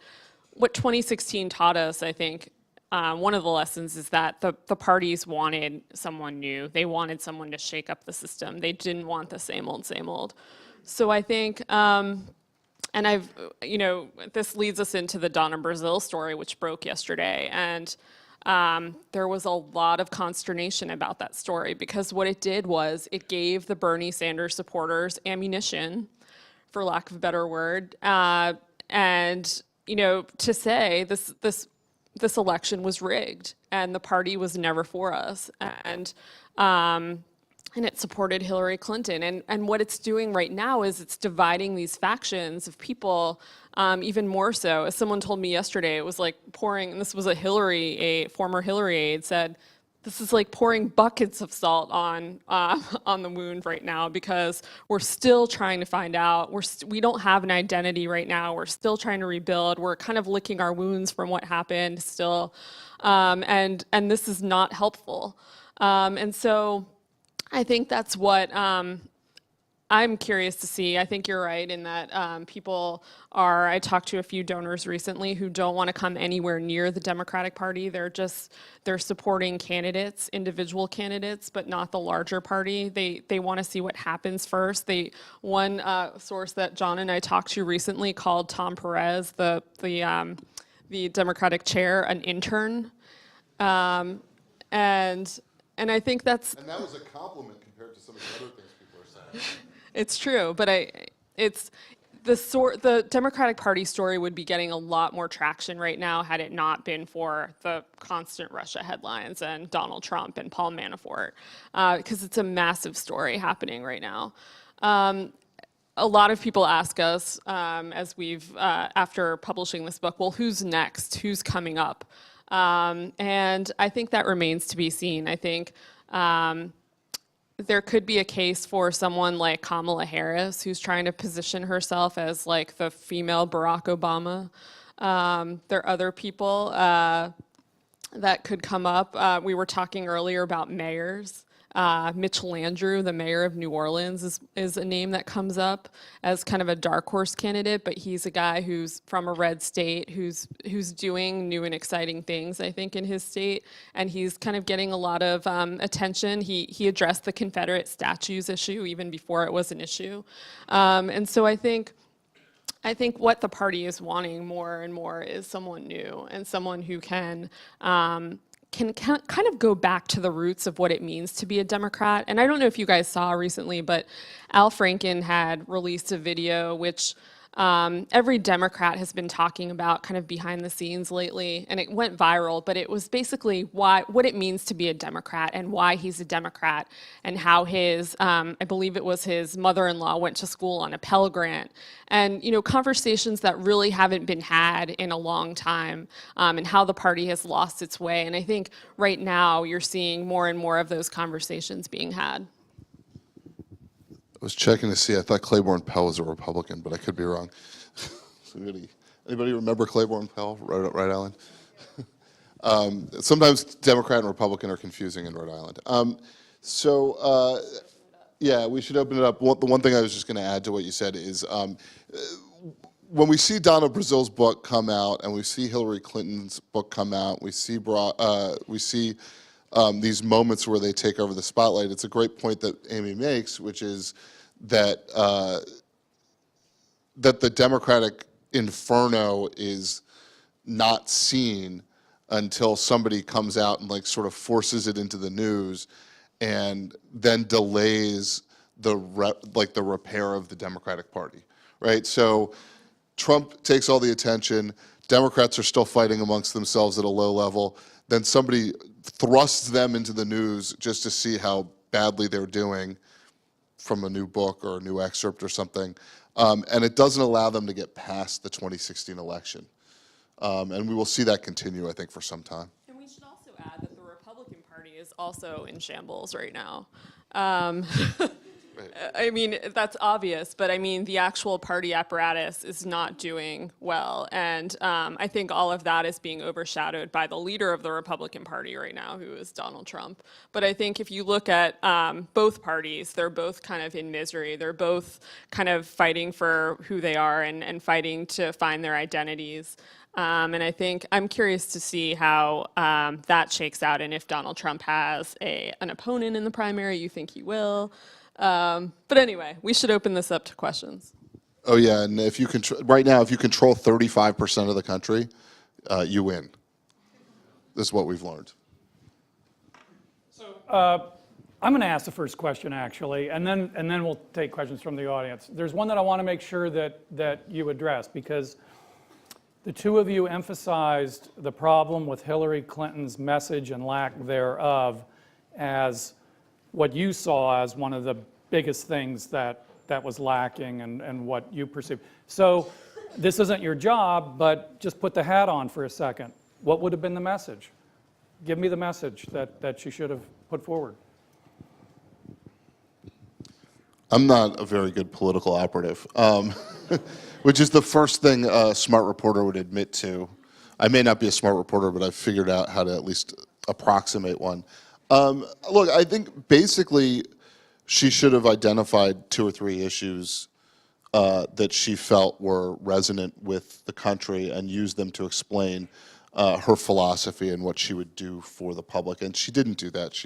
2016 taught us, I think. One of the lessons is that the parties wanted someone new. They wanted someone to shake up the system. They didn't want the same old, same old. So I think, and this leads us into the Donna Brazile story, which broke yesterday. And there was a lot of consternation about that story because what it did was it gave the Bernie Sanders supporters ammunition, for lack of a better word, and to say this election was rigged and the party was never for us, and it supported Hillary Clinton. And what it's doing right now is it's dividing these factions of people, even more so. As someone told me yesterday, it was like pouring, and this was a former Hillary aide said, this is like pouring buckets of salt on the wound right now because we're still trying to find out. We don't have an identity right now. We're still trying to rebuild. We're kind of licking our wounds from what happened still, and this is not helpful. And so I think that's what I'm curious to see. I think you're right in that I talked to a few donors recently who don't want to come anywhere near the Democratic Party. They're supporting candidates, individual candidates, but not the larger party. They want to see what happens first. One source that Jon and I talked to recently called Tom Perez, the Democratic chair, an intern. And I think that's... And that was a compliment compared to some of the other things people are saying. It's true, but the Democratic Party story would be getting a lot more traction right now had it not been for the constant Russia headlines and Donald Trump and Paul Manafort, because it's a massive story happening right now. A lot of people ask us, as we've, after publishing this book, well, who's next? Who's coming up? And I think that remains to be seen. I think there could be a case for someone like Kamala Harris, who's trying to position herself as like the female Barack Obama. There are other people that could come up. We were talking earlier about mayors. Mitch Landrieu, the mayor of New Orleans, is a name that comes up as kind of a dark horse candidate, but he's a guy who's from a red state, who's doing new and exciting things, I think, in his state, and he's kind of getting a lot of attention. He addressed the Confederate statues issue even before it was an issue, and so I think what the party is wanting more and more is someone new and someone who can kind of go back to the roots of what it means to be a Democrat. And I don't know if you guys saw recently, but Al Franken had released a video which every Democrat has been talking about kind of behind the scenes lately, and it went viral, but it was basically what it means to be a Democrat and why he's a Democrat and how his, I believe it was his mother-in-law went to school on a Pell Grant, and conversations that really haven't been had in a long time, and how the party has lost its way. And I think right now you're seeing more and more of those conversations being had. I was checking to see. I thought Claiborne Pell was a Republican, but I could be wrong. Anybody remember Claiborne Pell, Rhode Island? Sometimes Democrat and Republican are confusing in Rhode Island. Yeah, we should open it up. The one thing I was just going to add to what you said is when we see Donna Brazile's book come out and we see Hillary Clinton's book come out, we see these moments where they take over the spotlight. It's a great point that Amie makes, which is that that the Democratic inferno is not seen until somebody comes out and like sort of forces it into the news, and then delays the repair of the Democratic Party, right? So Trump takes all the attention. Democrats are still fighting amongst themselves at a low level. Then somebody thrusts them into the news just to see how badly they're doing from a new book or a new excerpt or something. And it doesn't allow them to get past the 2016 election. And we will see that continue, I think, for some time. And we should also add that the Republican Party is also in shambles right now. I mean, that's obvious, but I mean, the actual party apparatus is not doing well. And I think all of that is being overshadowed by the leader of the Republican Party right now, who is Donald Trump. But I think if you look at both parties, they're both kind of in misery. They're both kind of fighting for who they are and fighting to find their identities. And I think I'm curious to see how that shakes out, and if Donald Trump has an opponent in the primary. You think he will? But anyway, we should open this up to questions. Oh yeah, and if you right now, if you control 35% of the country, you win. This is what we've learned. So I'm going to ask the first question actually, and then we'll take questions from the audience. There's one that I want to make sure that you address, because the two of you emphasized the problem with Hillary Clinton's message and lack thereof as what you saw as one of the biggest things that was lacking and what you perceived. So this isn't your job, but just put the hat on for a second. What would have been the message? Give me the message that she should have put forward. I'm not a very good political operative, which is the first thing a smart reporter would admit to. I may not be a smart reporter, but I've figured out how to at least approximate one. Look, I think basically she should have identified 2 or 3 issues that she felt were resonant with the country and used them to explain her philosophy and what she would do for the public. And she didn't do that.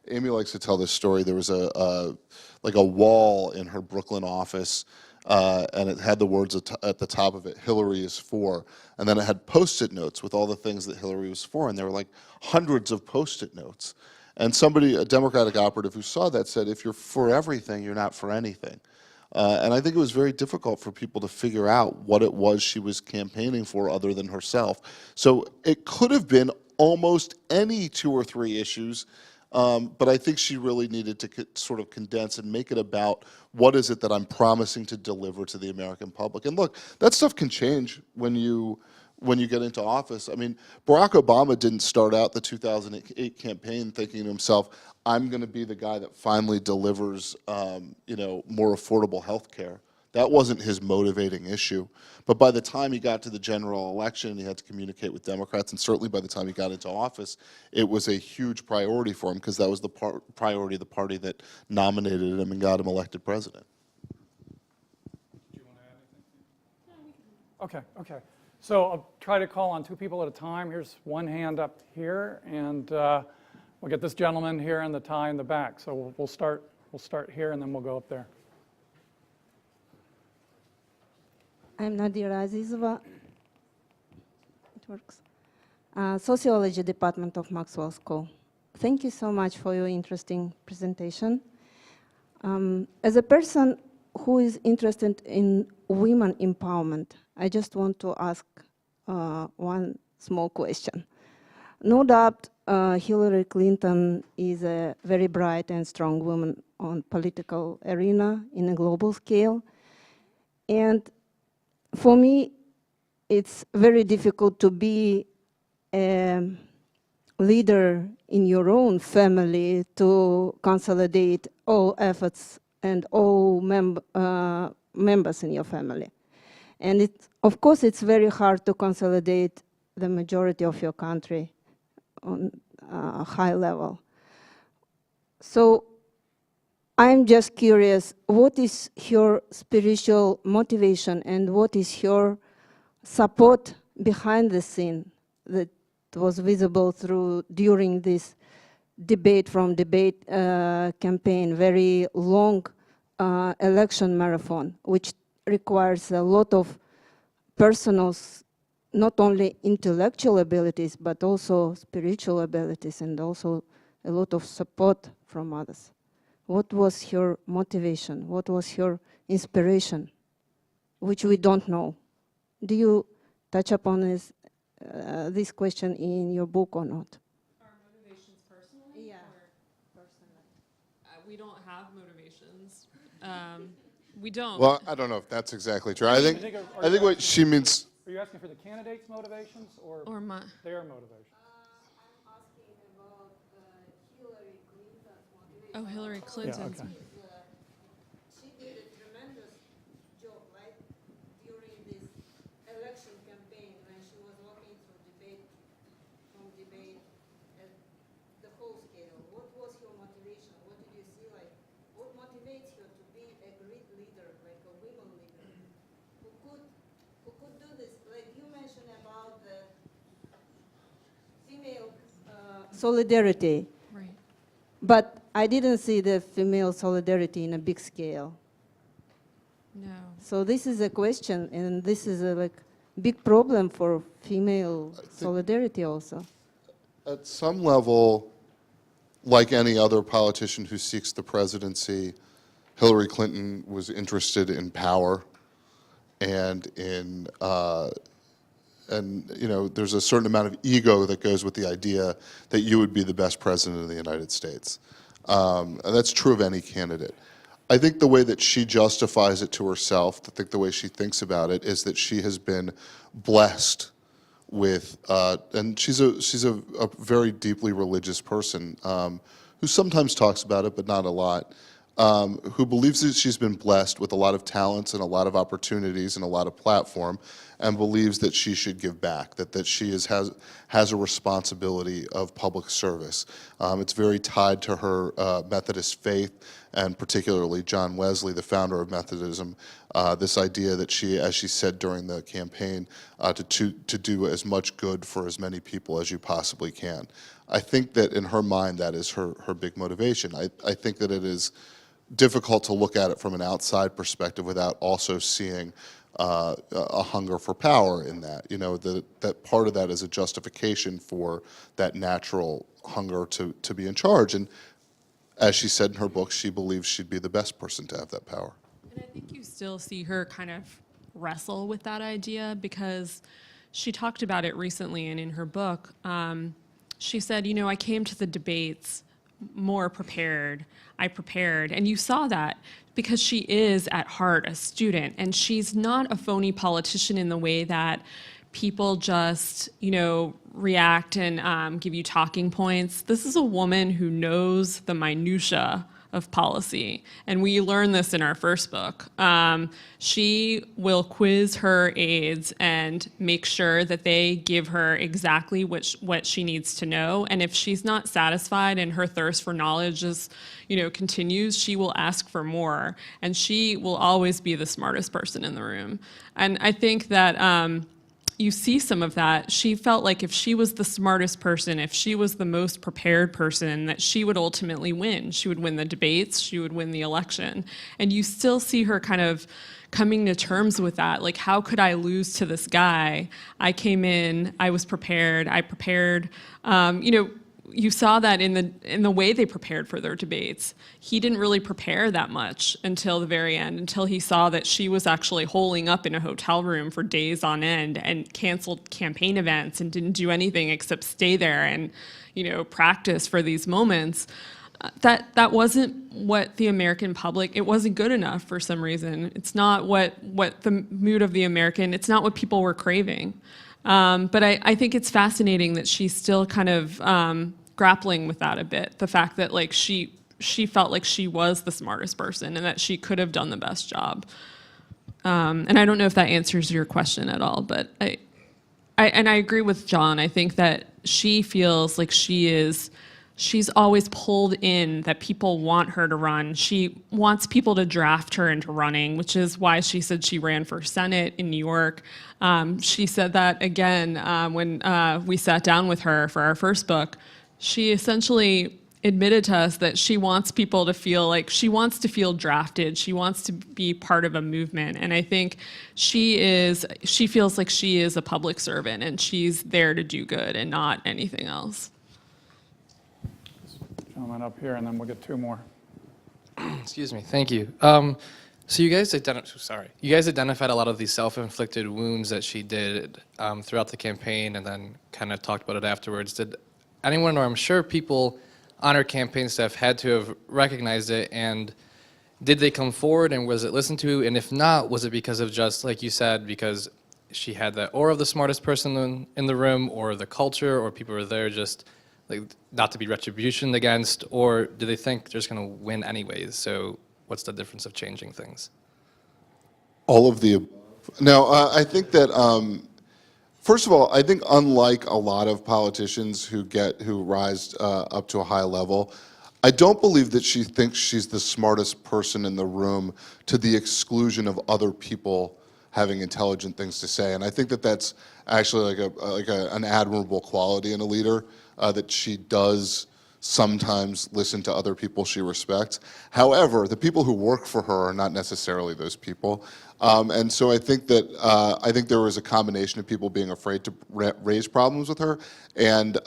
Amie likes to tell this story. There was like a wall in her Brooklyn office, and it had the words at the top of it, "Hillary is for," and then it had Post-it notes with all the things that Hillary was for, and there were like hundreds of Post-it notes. And a Democratic operative who saw that said, if you're for everything, you're not for anything. And I think it was very difficult for people to figure out what it was she was campaigning for other than herself. So it could have been almost any 2 or 3 issues, but I think she really needed to sort of condense and make it about what is it that I'm promising to deliver to the American public. And look, that stuff can change when you get into office. I mean, Barack Obama didn't start out the 2008 campaign thinking to himself, I'm going to be the guy that finally delivers, more affordable health care. That wasn't his motivating issue. But by the time he got to the general election, he had to communicate with Democrats, and certainly by the time he got into office, it was a huge priority for him, because that was the priority of the party that nominated him and got him elected president. Do you want to add anything? Okay. So I'll try to call on 2 people at a time. Here's one hand up here, and we'll get this gentleman here and the tie in the back. So we'll start here, and then we'll go up there. I'm Nadira Azizova. It works. Sociology Department of Maxwell School. Thank you so much for your interesting presentation. As a person who is interested in women empowerment, I just want to ask one small question. No doubt Hillary Clinton is a very bright and strong woman on political arena in a global scale. And for me, it's very difficult to be a leader in your own family to consolidate all efforts and all members in your family. And of course, it's very hard to consolidate the majority of your country on a high level. So I'm just curious, what is your spiritual motivation and what is your support behind the scene that was visible during this debate campaign, very long election marathon, which requires a lot of personal, not only intellectual abilities, but also spiritual abilities and also a lot of support from others. What was your motivation? What was your inspiration, which we don't know? Do you touch upon this question in your book or not? Our motivations personally? Yeah, or personally. We don't have motivations. We don't. Well, I don't know if that's exactly true. I think what she means. Are you asking for the candidates' motivations or Or my. their motivations? I'm asking about Oh, Hillary Clinton's. okay. She did a tremendous job, right, during this election campaign when she was walking through debate, from debate at the whole scale. What was your motivation? What did you see like? What motivates you to be a great leader, like a women leader, who could do this? Like you mentioned about the female solidarity. Right. But I didn't see the female solidarity in a big scale. No. So this is a question, and this is a like big problem for female solidarity also. At some level, like any other politician who seeks the presidency, Hillary Clinton was interested in power and in, and you know, there's a certain amount of ego that goes with the idea that you would be the best president of the United States. And that's true of any candidate. I think the way that she justifies it to herself, I think the way she thinks about it, is that she has been blessed with, and she's a very deeply religious person who sometimes talks about it, but not a lot, who believes that she's been blessed with a lot of talents and a lot of opportunities and a lot of platform, and believes that she should give back, that she has a responsibility of public service. It's very tied to her Methodist faith, and particularly John Wesley, the founder of Methodism, this idea that she, as she said during the campaign, to do as much good for as many people as you possibly can. I think that in her mind, that is her big motivation. I think that it is difficult to look at it from an outside perspective without also seeing a hunger for power in that. You know, that part of that is a justification for that natural hunger to be in charge. And as she said in her book, she believes she'd be the best person to have that power. And I think you still see her kind of wrestle with that idea, because she talked about it recently, and in her book, she said, you know, I came to the debates more prepared. I prepared. And you saw that because she is at heart a student, and she's not a phony politician in the way that people just, you know, react and give you talking points. This is a woman who knows the minutia of policy, and we learned this in our first book. She will quiz her aides and make sure that they give her exactly what she needs to know, and if she's not satisfied and her thirst for knowledge is, you know, continues, she will ask for more, and she will always be the smartest person in the room. And I think that you see some of that. She felt like if she was the smartest person, if she was the most prepared person, that she would ultimately win. She would win the debates, she would win the election. And you still see her kind of coming to terms with that. Like, how could I lose to this guy? I came in, I was prepared, I prepared. You know, you saw that in the way they prepared for their debates. He didn't really prepare that much until the very end, until he saw that she was actually holing up in a hotel room for days on end and canceled campaign events and didn't do anything except stay there and, you know, practice for these moments. That wasn't what the American public, it wasn't good enough for some reason. It's not what the mood of the American, it's not what people were craving. But I think it's fascinating that she's still kind of grappling with that a bit. The fact that like she felt like she was the smartest person and that she could have done the best job. And I don't know if that answers your question at all, but I agree with Jon. I think that she feels like she's always pulled in, that people want her to run. She wants people to draft her into running, which is why she said she ran for Senate in New York. She said that again when we sat down with her for our first book. She essentially admitted to us that she wants people to feel like she wants to feel drafted. She wants to be part of a movement. And I think she feels like she is a public servant and she's there to do good and not anything else. Gentleman up here, and then we'll get two more. Excuse me. Thank you. So you guys identified a lot of these self-inflicted wounds that she did throughout the campaign, and then kind of talked about it afterwards. Did anyone, or I'm sure people on her campaign staff, had to have recognized it, and did they come forward, and was it listened to? And if not, was it because of just, like you said, because she had that aura of the smartest person in the room, or the culture, or people were there just like not to be retribution against, or do they think they're just going to win anyways? So what's the difference of changing things? All of the above. No, I think that first of all, I think unlike a lot of politicians who rise up to a high level, I don't believe that she thinks she's the smartest person in the room to the exclusion of other people having intelligent things to say. And I think that that's actually an admirable quality in a leader, that she does sometimes listen to other people she respects. However, the people who work for her are not necessarily those people. And so I think that there was a combination of people being afraid to raise problems with her and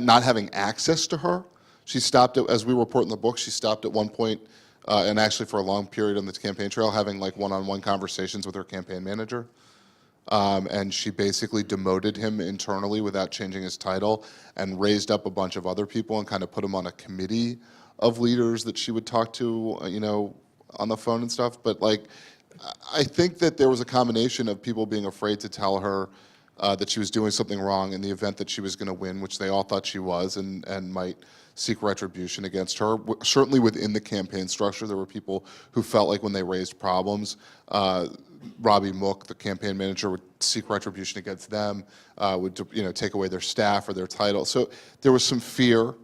not having access to her. She stopped at, as we report in the book, she stopped at one point, and actually for a long period on the campaign trail, having like one-on-one conversations with her campaign manager. And she basically demoted him internally without changing his title and raised up a bunch of other people and kind of put him on a committee of leaders that she would talk to, on the phone and stuff. But like, I think that there was a combination of people being afraid to tell her that she was doing something wrong in the event that she was going to win, which they all thought she was, and might seek retribution against her. Certainly within the campaign structure, there were people who felt like when they raised problems, Robbie Mook, the campaign manager, would seek retribution against them, would take away their staff or their title. So there was some fear.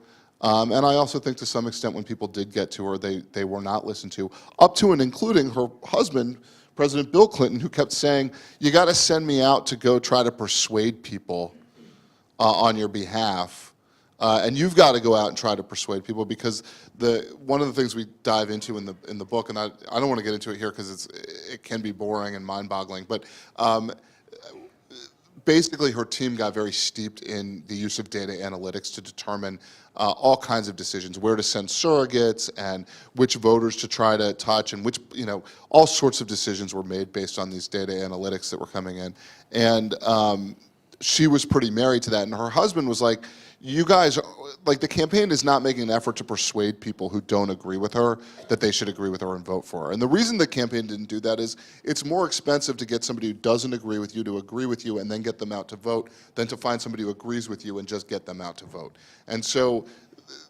And I also think to some extent when people did get to her, they were not listened to, up to and including her husband, President Bill Clinton, who kept saying, you got to send me out to go try to persuade people on your behalf. And you've got to go out and try to persuade people, because one of the things we dive into in the book, and I don't want to get into it here because it can be boring and mind-boggling, but basically her team got very steeped in the use of data analytics to determine all kinds of decisions, where to send surrogates and which voters to try to touch, and which, all sorts of decisions were made based on these data analytics that were coming in. And she was pretty married to that, and her husband was like, you guys, like, the campaign is not making an effort to persuade people who don't agree with her that they should agree with her and vote for her. And the reason the campaign didn't do that is it's more expensive to get somebody who doesn't agree with you to agree with you and then get them out to vote than to find somebody who agrees with you and just get them out to vote. And so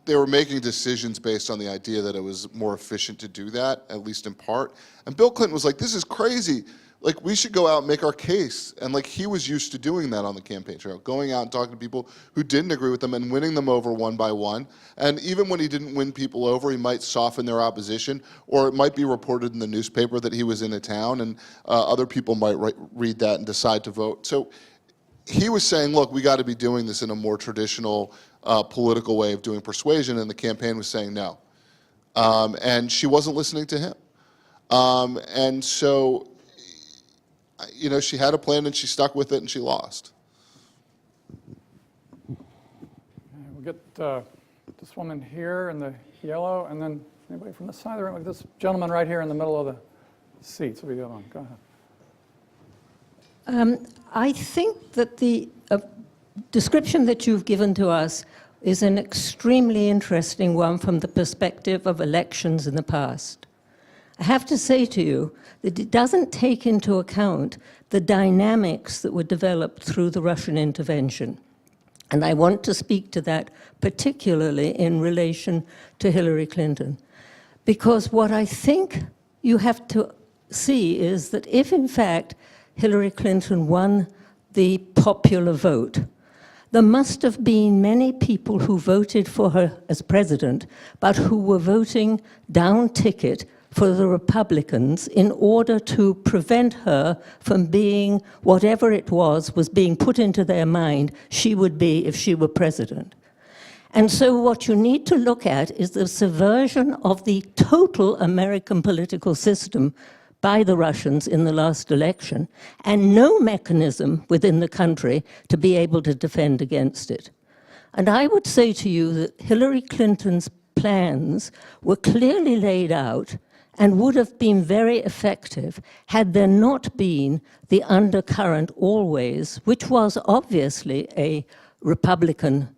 they were making decisions based on the idea that it was more efficient to do that, at least in part. And Bill Clinton was like, this is crazy. Like, we should go out and make our case. And like, he was used to doing that on the campaign trail, going out and talking to people who didn't agree with them and winning them over one by one. And even when he didn't win people over, he might soften their opposition, or it might be reported in the newspaper that he was in a town, and other people might read that and decide to vote. So he was saying, look, we got to be doing this in a more traditional political way of doing persuasion, and the campaign was saying no. And she wasn't listening to him. And so, she had a plan and she stuck with it and she lost. We'll get this woman here in the yellow, and then anybody from the side of the room. This gentleman right here in the middle of the seats. What do you got on? Go ahead. I think that the description that you've given to us is an extremely interesting one from the perspective of elections in the past. I have to say to you that it doesn't take into account the dynamics that were developed through the Russian intervention. And I want to speak to that particularly in relation to Hillary Clinton. Because what I think you have to see is that if, in fact, Hillary Clinton won the popular vote, there must have been many people who voted for her as president, but who were voting down ticket for the Republicans in order to prevent her from being whatever it was being put into their mind she would be if she were president. And so what you need to look at is the subversion of the total American political system by the Russians in the last election, and no mechanism within the country to be able to defend against it. And I would say to you that Hillary Clinton's plans were clearly laid out and would have been very effective had there not been the undercurrent always, which was obviously a Republican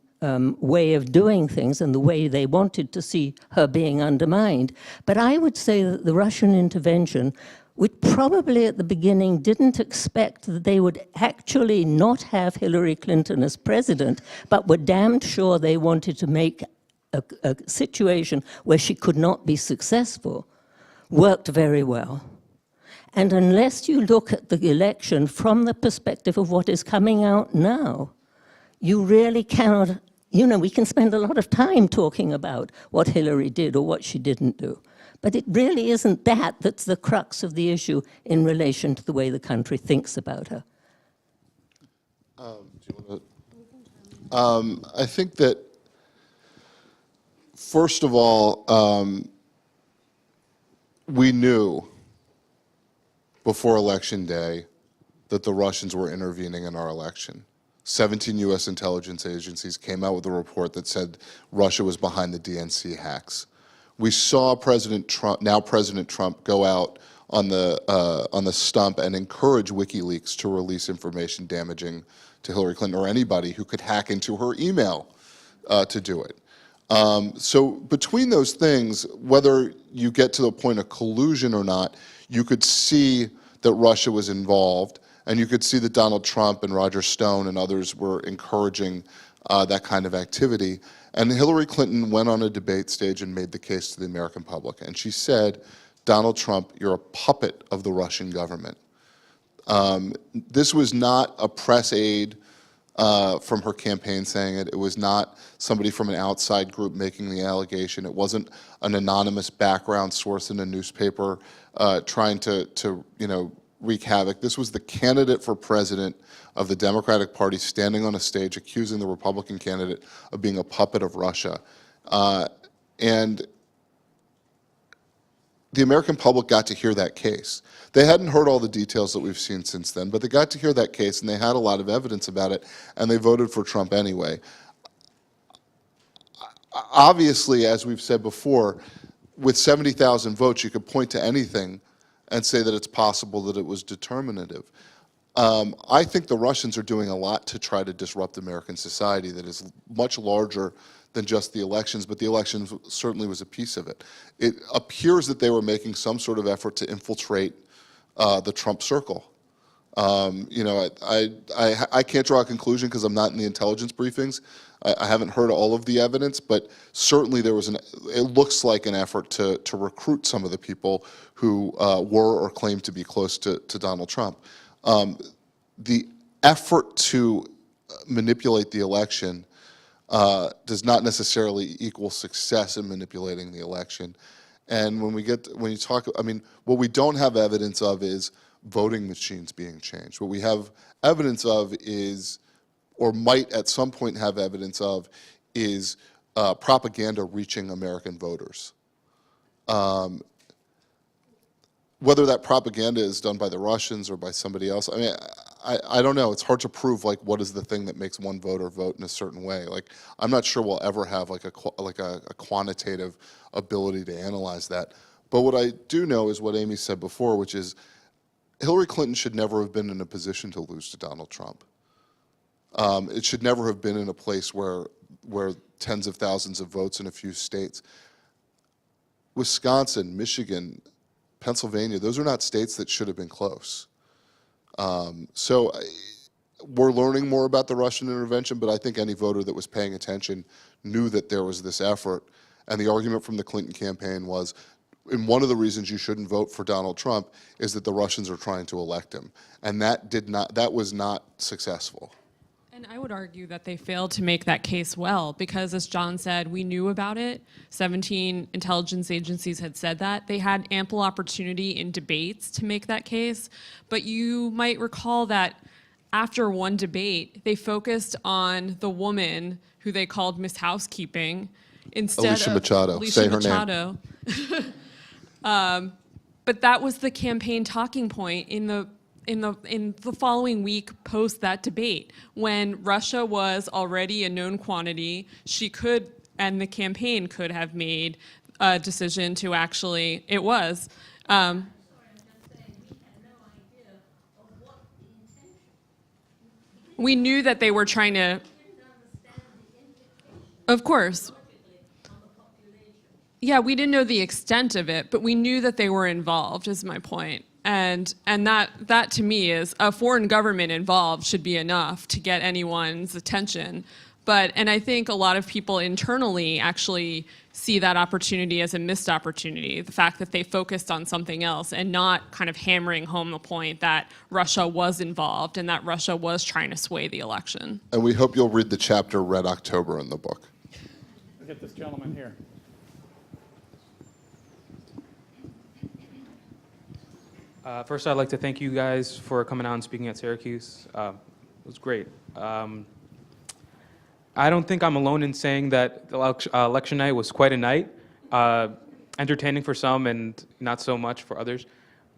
way of doing things and the way they wanted to see her being undermined. But I would say that the Russian intervention we probably at the beginning didn't expect that they would actually not have Hillary Clinton as president, but were damned sure they wanted to make a situation where she could not be successful, worked very well. And unless you look at the election from the perspective of what is coming out now, you really cannot, we can spend a lot of time talking about what Hillary did or what she didn't do. But it really isn't that that's the crux of the issue in relation to the way the country thinks about her. I think that, first of all, we knew before Election Day that the Russians were intervening in our election. 17 U.S. intelligence agencies came out with a report that said Russia was behind the DNC hacks. We saw President Trump, go out on the stump and encourage WikiLeaks to release information damaging to Hillary Clinton or anybody who could hack into her email to do it. So between those things, whether you get to the point of collusion or not, you could see that Russia was involved, and you could see that Donald Trump and Roger Stone and others were encouraging that kind of activity. And Hillary Clinton went on a debate stage and made the case to the American public. And she said, Donald Trump, you're a puppet of the Russian government. This was not a press aide from her campaign saying it. It was not somebody from an outside group making the allegation. It wasn't an anonymous background source in a newspaper trying to wreak havoc. This was the candidate for president of the Democratic Party standing on a stage accusing the Republican candidate of being a puppet of Russia. And the American public got to hear that case. They hadn't heard all the details that we've seen since then, but they got to hear that case, and they had a lot of evidence about it, and they voted for Trump anyway. Obviously, as we've said before, with 70,000 votes, you could point to anything and say that it's possible that it was determinative. I think the Russians are doing a lot to try to disrupt American society that is much larger than just the elections, but the elections certainly was a piece of it. It appears that they were making some sort of effort to infiltrate the Trump circle. I can't draw a conclusion because I'm not in the intelligence briefings. I haven't heard all of the evidence, but certainly there was it looks like an effort to recruit some of the people who were or claimed to be close to Donald Trump. The effort to manipulate the election does not necessarily equal success in manipulating the election. And when you talk, what we don't have evidence of is voting machines being changed. What we have evidence of is, or might at some point have evidence of, is propaganda reaching American voters. Whether that propaganda is done by the Russians or by somebody else, I don't know. It's hard to prove what is the thing that makes one voter vote in a certain way. I'm not sure we'll ever have a quantitative ability to analyze that. But what I do know is what Amie said before, which is Hillary Clinton should never have been in a position to lose to Donald Trump. It should never have been in a place where tens of thousands of votes in a few states. Wisconsin, Michigan, Pennsylvania, those are not states that should have been close. So we're learning more about the Russian intervention, but I think any voter that was paying attention knew that there was this effort. And the argument from the Clinton campaign was, and one of the reasons you shouldn't vote for Donald Trump is that the Russians are trying to elect him. And that was not successful. And I would argue that they failed to make that case well, because as Jon said, we knew about it. 17 intelligence agencies had said that. They had ample opportunity in debates to make that case. But you might recall that after one debate, they focused on the woman who they called Miss Housekeeping instead Alicia of Machado. Alicia Say her Machado. But that was the campaign talking point in the following week post that debate, when Russia was already a known quantity. She could, and the campaign could have made a decision to actually, it was. We knew that they were trying to, of course. Yeah, we didn't know the extent of it, but we knew that they were involved, is my point. And that to me is a foreign government involved should be enough to get anyone's attention. And I think a lot of people internally actually see that opportunity as a missed opportunity, the fact that they focused on something else and not kind of hammering home the point that Russia was involved and that Russia was trying to sway the election. And we hope you'll read the chapter Red October in the book. We'll get this gentleman here. First, I'd like to thank you guys for coming out and speaking at Syracuse. It was great. I don't think I'm alone in saying that election night was quite a night, entertaining for some and not so much for others.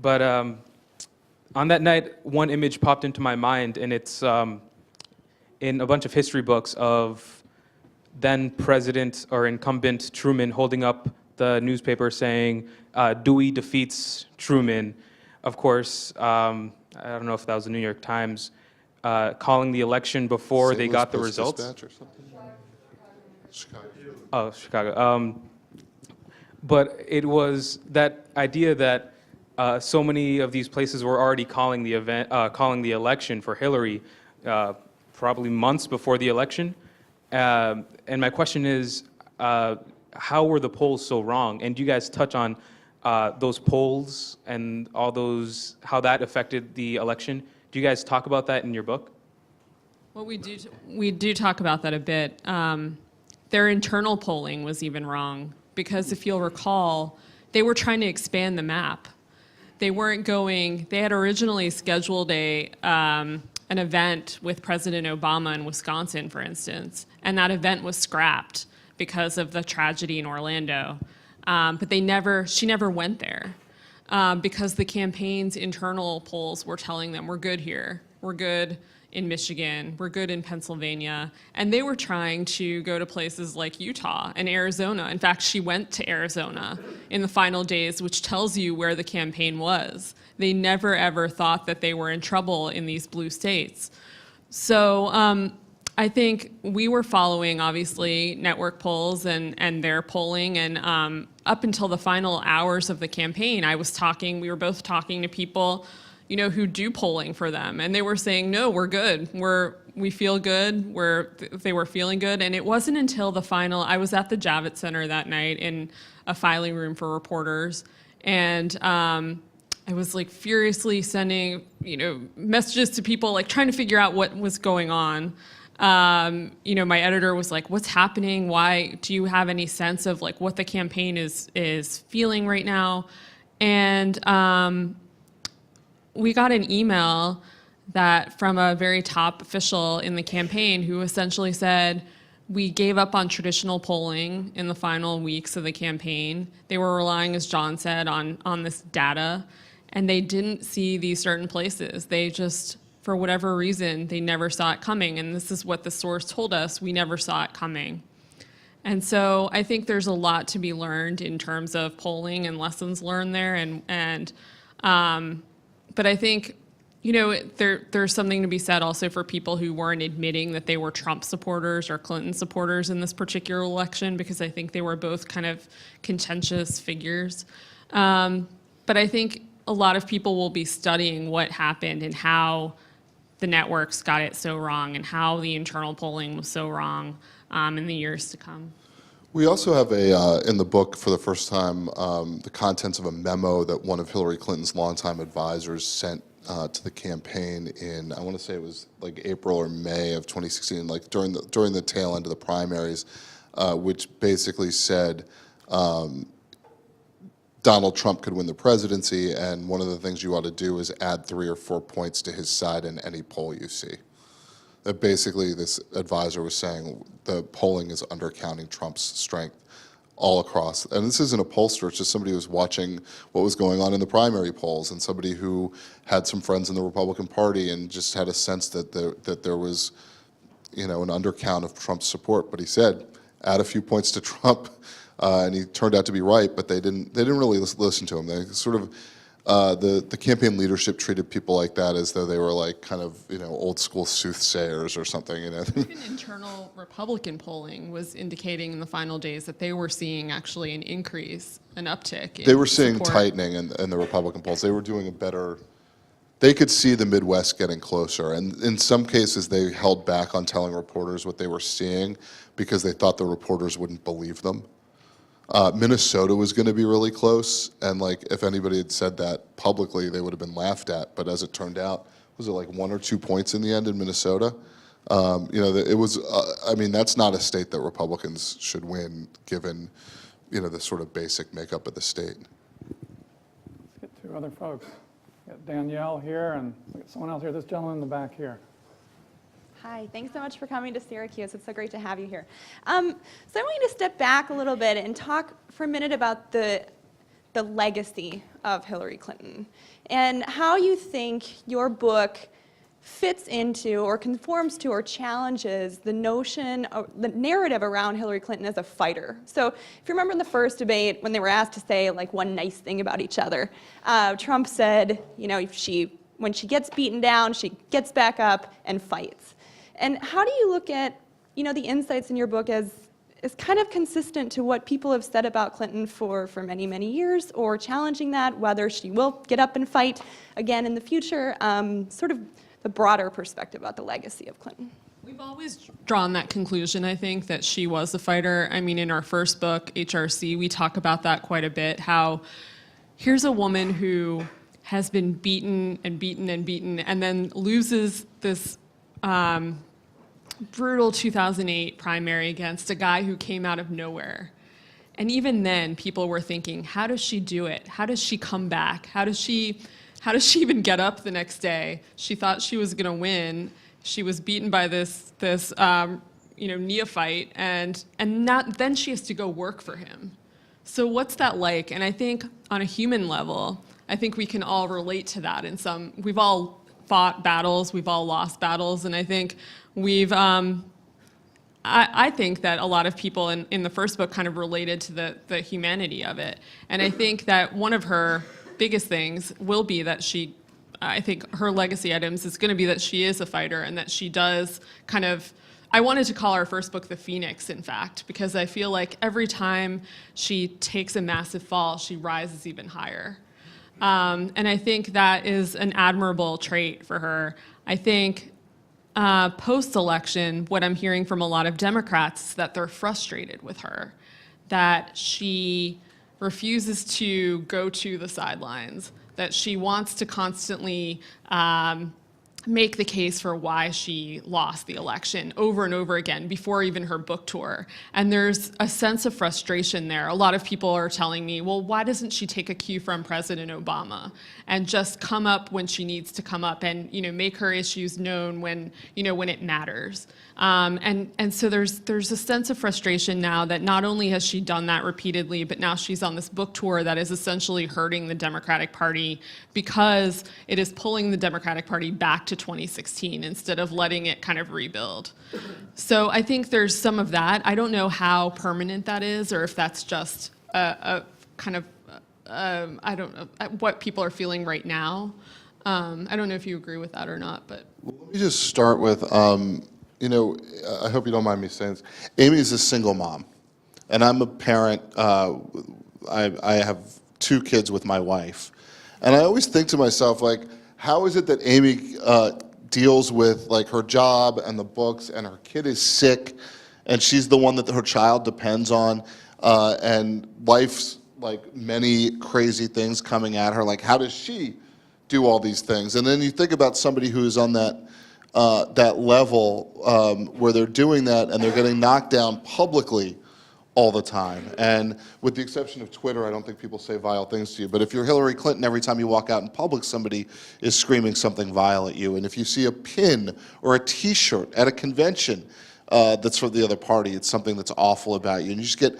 But on that night, one image popped into my mind, and it's in a bunch of history books of then President or incumbent Truman holding up the newspaper saying, Dewey defeats Truman. Of course, I don't know if that was the New York Times, calling the election before St. they Louis got the Post-Dispatch results. or something? Chicago. Oh, Chicago. But it was that idea that so many of these places were already calling the election for Hillary, probably months before the election. And my question is, how were the polls so wrong? And do you guys touch on those polls and all those, how that affected the election? Do you guys talk about that in your book? Well, we do talk about that a bit. Their internal polling was even wrong because if you'll recall, they were trying to expand the map. They weren't going, they had originally scheduled an event with President Obama in Wisconsin, for instance, and that event was scrapped because of the tragedy in Orlando. But she never went there because the campaign's internal polls were telling them, we're good here, we're good in Michigan, we're good in Pennsylvania. And they were trying to go to places like Utah and Arizona. In fact, she went to Arizona in the final days, which tells you where the campaign was. They never ever thought that they were in trouble in these blue states. So I think we were following, obviously, network polls and their polling. And up until the final hours of the campaign, we were both talking to people, who do polling for them. And they were saying, no, we're good. We feel good. They were feeling good. And it wasn't until the final, I was at the Javits Center that night in a filing room for reporters. And I was furiously sending, messages to people, trying to figure out what was going on. My editor was like, what's happening? Why? Do you have any sense of what the campaign is feeling right now? And we got an email from a very top official in the campaign who essentially said, we gave up on traditional polling in the final weeks of the campaign. They were relying, as Jon said, on this data, and they didn't see these certain places. They just, for whatever reason, they never saw it coming. And this is what the source told us, we never saw it coming. And so I think there's a lot to be learned in terms of polling and lessons learned there. But I think, there's something to be said also for people who weren't admitting that they were Trump supporters or Clinton supporters in this particular election, because I think they were both kind of contentious figures. But I think a lot of people will be studying what happened and how the networks got it so wrong and how the internal polling was so wrong in the years to come. We also have in the book for the first time, the contents of a memo that one of Hillary Clinton's longtime advisors sent to the campaign in, I want to say it was April or May of 2016, during the tail end of the primaries, which basically said Donald Trump could win the presidency, and one of the things you ought to do is add 3 or 4 points to his side in any poll you see. That basically this advisor was saying the polling is undercounting Trump's strength all across. And this isn't a pollster, it's just somebody who was watching what was going on in the primary polls and somebody who had some friends in the Republican Party and just had a sense that there was, an undercount of Trump's support. But he said, add a few points to Trump, and he turned out to be right, but they didn't really listen to him. They sort of the campaign leadership treated people like that as though they were like kind of, old school soothsayers or something, Even internal Republican polling was indicating in the final days that they were seeing actually an increase, an uptick. They were seeing support. tightening in the Republican polls. They were doing a better, they could see the Midwest getting closer. And in some cases, they held back on telling reporters what they were seeing because they thought the reporters wouldn't believe them. Minnesota was going to be really close, and like if anybody had said that publicly, they would have been laughed at. But as it turned out, was it like 1 or 2 points in the end in Minnesota? It was. I mean, that's not a state that Republicans should win, given the sort of basic makeup of the state. Let's get 2 other folks. We got Danielle here, and we got someone else here. This gentleman in the back here. Hi, thanks so much for coming to Syracuse. It's so great to have you here. So I want you to step back a little bit and talk for a minute about the legacy of Hillary Clinton and how you think your book fits into or conforms to or challenges the notion, the narrative around Hillary Clinton as a fighter. So if you remember in the first debate when they were asked to say like one nice thing about each other, Trump said, when she gets beaten down, she gets back up and fights. And how do you look at, the insights in your book as kind of consistent to what people have said about Clinton for many, many years, or challenging that, whether she will get up and fight again in the future, sort of the broader perspective about the legacy of Clinton? We've always drawn that conclusion, I think, that she was a fighter. I mean, in our first book, HRC, we talk about that quite a bit, how here's a woman who has been beaten and beaten and beaten, and then loses this brutal 2008 primary against a guy who came out of nowhere. And even then, people were thinking, how does she do it? How does she come back? How does she even get up the next day? She thought she was going to win. She was beaten by this neophyte, and then she has to go work for him. So what's that like? And I think on a human level, I think we can all relate to that. We've all fought battles, we've all lost battles, and I think I think that a lot of people in the first book kind of related to the humanity of it. And I think that one of her biggest things will be that I think her legacy items is going to be that she is a fighter and that she does kind of, I wanted to call our first book The Phoenix, in fact, because I feel like every time she takes a massive fall, she rises even higher. And I think that is an admirable trait for her. I think post-election, what I'm hearing from a lot of Democrats is that they're frustrated with her, that she refuses to go to the sidelines, that she wants to constantly make the case for why she lost the election over and over again before even her book tour. And there's a sense of frustration there. A lot of people are telling me, well, why doesn't she take a cue from President Obama and just come up when she needs to come up and make her issues known when it matters. And so there's a sense of frustration now that not only has she done that repeatedly, but now she's on this book tour that is essentially hurting the Democratic Party because it is pulling the Democratic Party back to 2016 instead of letting it kind of rebuild. So I think there's some of that. I don't know how permanent that is or if that's just a kind of, I don't know, what people are feeling right now. I don't know if you agree with that or not, but. Well, let me just start with, I hope you don't mind me saying this. Amie is a single mom, and I'm a parent. I have 2 kids with my wife, and I always think to myself, like, how is it that Amie deals with like her job and the books, and her kid is sick, and she's the one that her child depends on, and life's like many crazy things coming at her. Like, how does she do all these things? And then you think about somebody who's on that level where they're doing that and they're getting knocked down publicly all the time. And with the exception of Twitter, I don't think people say vile things to you. But if you're Hillary Clinton, every time you walk out in public, somebody is screaming something vile at you. And if you see a pin or a T-shirt at a convention that's for the other party, it's something that's awful about you. And you just get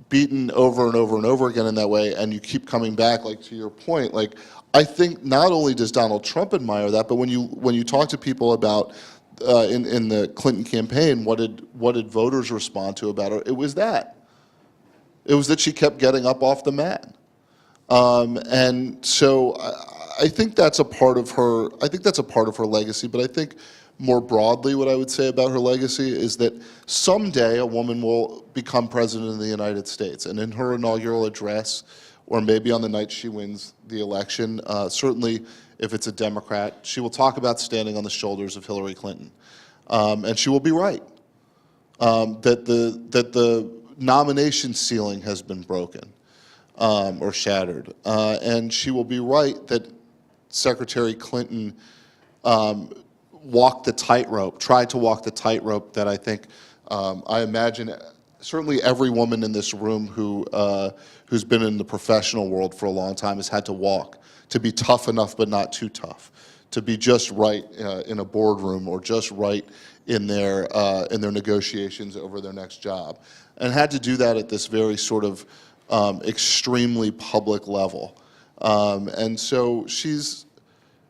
beaten over and over and over again in that way, and you keep coming back, like, to your point. Like, I think not only does Donald Trump admire that, but when you talk to people about in the Clinton campaign, what did voters respond to about her? It was that she kept getting up off the mat. And so I think that's a part of her. I think that's a part of her legacy. But I think more broadly, what I would say about her legacy is that someday a woman will become president of the United States, and in her inaugural address, or maybe on the night she wins the election, certainly if it's a Democrat, she will talk about standing on the shoulders of Hillary Clinton, and she will be right that the nomination ceiling has been broken. Or shattered. And she will be right that Secretary Clinton walked the tightrope, tried to walk the tightrope that I think, I imagine, certainly every woman in this room who's been in the professional world for a long time has had to walk, to be tough enough but not too tough, to be just right in a boardroom or just right in their negotiations over their next job, and had to do that at this very sort of extremely public level. And so she's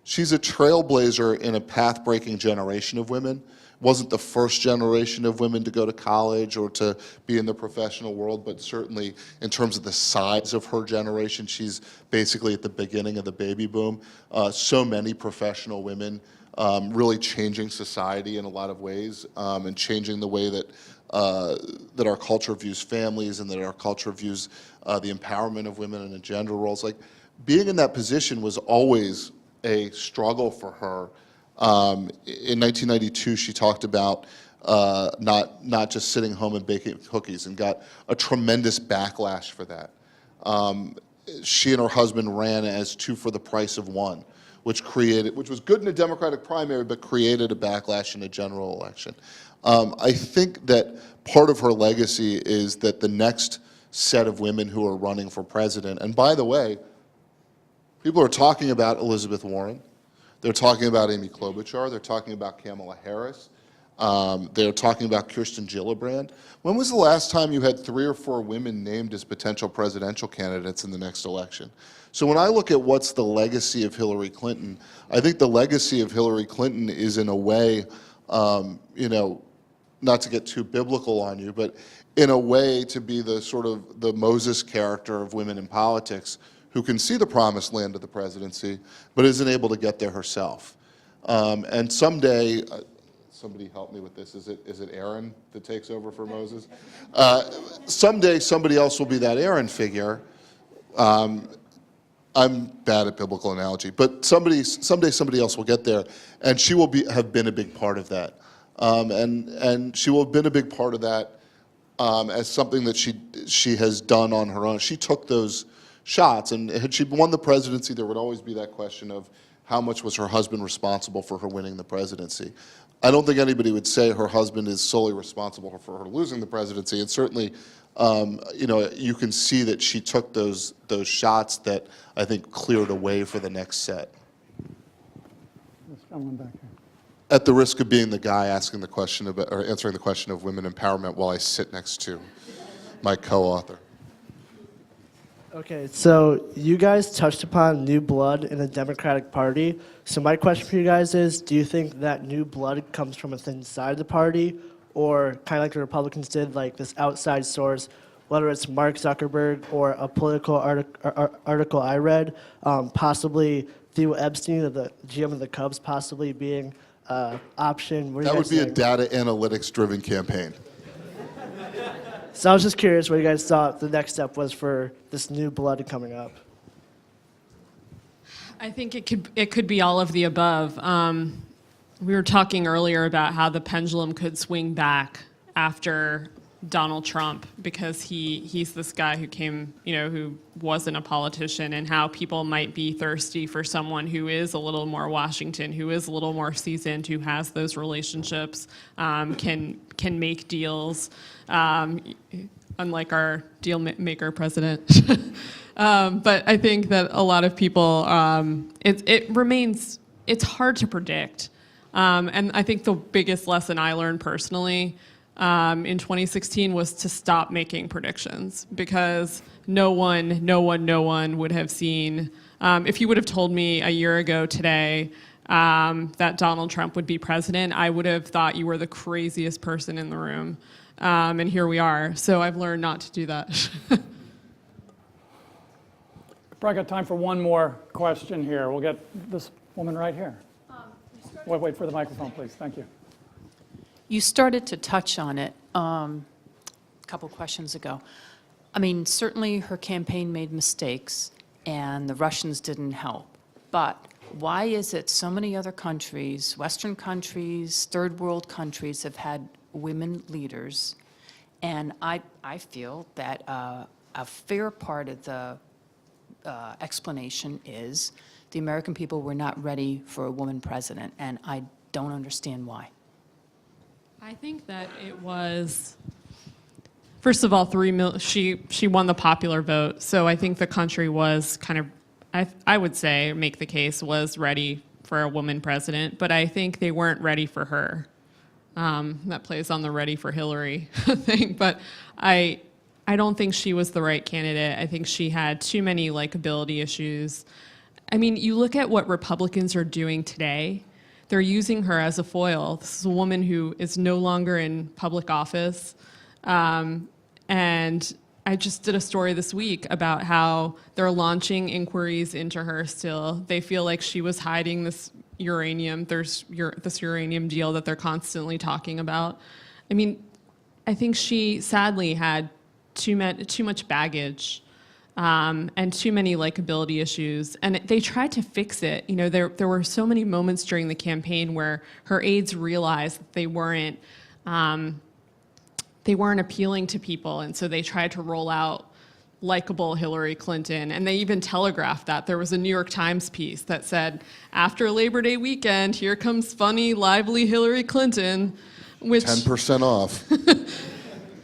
a trailblazer in a path-breaking generation of women. Wasn't the first generation of women to go to college or to be in the professional world, but certainly in terms of the size of her generation, she's basically at the beginning of the baby boom. So many professional women really changing society in a lot of ways, and changing the way that that our culture views families and that our culture views the empowerment of women in the gender roles. Like, being in that position was always a struggle for her. In 1992, she talked about not just sitting home and baking cookies, and got a tremendous backlash for that. She and her husband ran as two for the price of one, which was good in a Democratic primary, but created a backlash in a general election. I think that part of her legacy is that the next set of women who are running for president, and by the way, people are talking about Elizabeth Warren, they're talking about Amy Klobuchar, they're talking about Kamala Harris, they're talking about Kirsten Gillibrand. When was the last time you had 3 or 4 women named as potential presidential candidates in the next election? So when I look at what's the legacy of Hillary Clinton, I think the legacy of Hillary Clinton is, in a way, you know, not to get too biblical on you, but in a way to be the sort of the Moses character of women in politics, who can see the promised land of the presidency, but isn't able to get there herself. And someday, somebody help me with this, is it Aaron that takes over for Moses? Someday somebody else will be that Aaron figure. I'm bad at biblical analogy, but someday somebody else will get there, and she will have been a big part of that. And she will have been a big part of that as something that she has done on her own. She took those shots, and had she won the presidency, there would always be that question of how much was her husband responsible for her winning the presidency. I don't think anybody would say her husband is solely responsible for her losing the presidency, and certainly, you know, you can see that she took those shots that I think cleared a way for the next set. This gentleman back here. At the risk of being the guy asking the question about, or answering the question of women empowerment while I sit next to my co-author. Okay, so you guys touched upon new blood in the Democratic Party. So my question for you guys is, do you think that new blood comes from within inside the party, or kind of like the Republicans did, like this outside source, whether it's Mark Zuckerberg or a political article I read, possibly Theo Epstein, the GM of the Cubs, possibly being option? That would be a data analytics-driven campaign. So I was just curious what you guys thought the next step was for this new blood coming up. I think it could be all of the above. We were talking earlier about how the pendulum could swing back after Donald Trump, because he's this guy who came, you know, who wasn't a politician, and how people might be thirsty for someone who is a little more Washington, who is a little more seasoned, who has those relationships, can make deals, unlike our deal maker president. But I think that a lot of people, it's hard to predict. And I think the biggest lesson I learned personally in 2016 was to stop making predictions, because no one would have seen, if you would have told me a year ago today that Donald Trump would be president, I would have thought you were the craziest person in the room. And here we are. So I've learned not to do that. Probably got time for one more question here. We'll get this woman right here. Wait for the microphone, please. Thank you. You started to touch on it a couple questions ago. I mean, certainly her campaign made mistakes, and the Russians didn't help. But why is it so many other countries, Western countries, third world countries, have had women leaders? And I feel that a fair part of the explanation is the American people were not ready for a woman president, and I don't understand why. I think that it was, first of all, she won the popular vote, so I think the country was kind of, I would say, make the case, was ready for a woman president, but I think they weren't ready for her. That plays on the ready for Hillary thing, but I don't think she was the right candidate. I think she had too many likability issues. I mean, you look at what Republicans are doing today. They're using her as a foil. This is a woman who is no longer in public office. And I just did a story this week about how they're launching inquiries into her still. They feel like she was hiding this uranium. There's this uranium deal that they're constantly talking about. I mean, I think she sadly had too much baggage and too many likability issues, and they tried to fix it. You know, there were so many moments during the campaign where her aides realized that they weren't appealing to people, and so they tried to roll out likable Hillary Clinton, and they even telegraphed that. There was a New York Times piece that said, after Labor Day weekend, here comes funny, lively Hillary Clinton, which 10% off.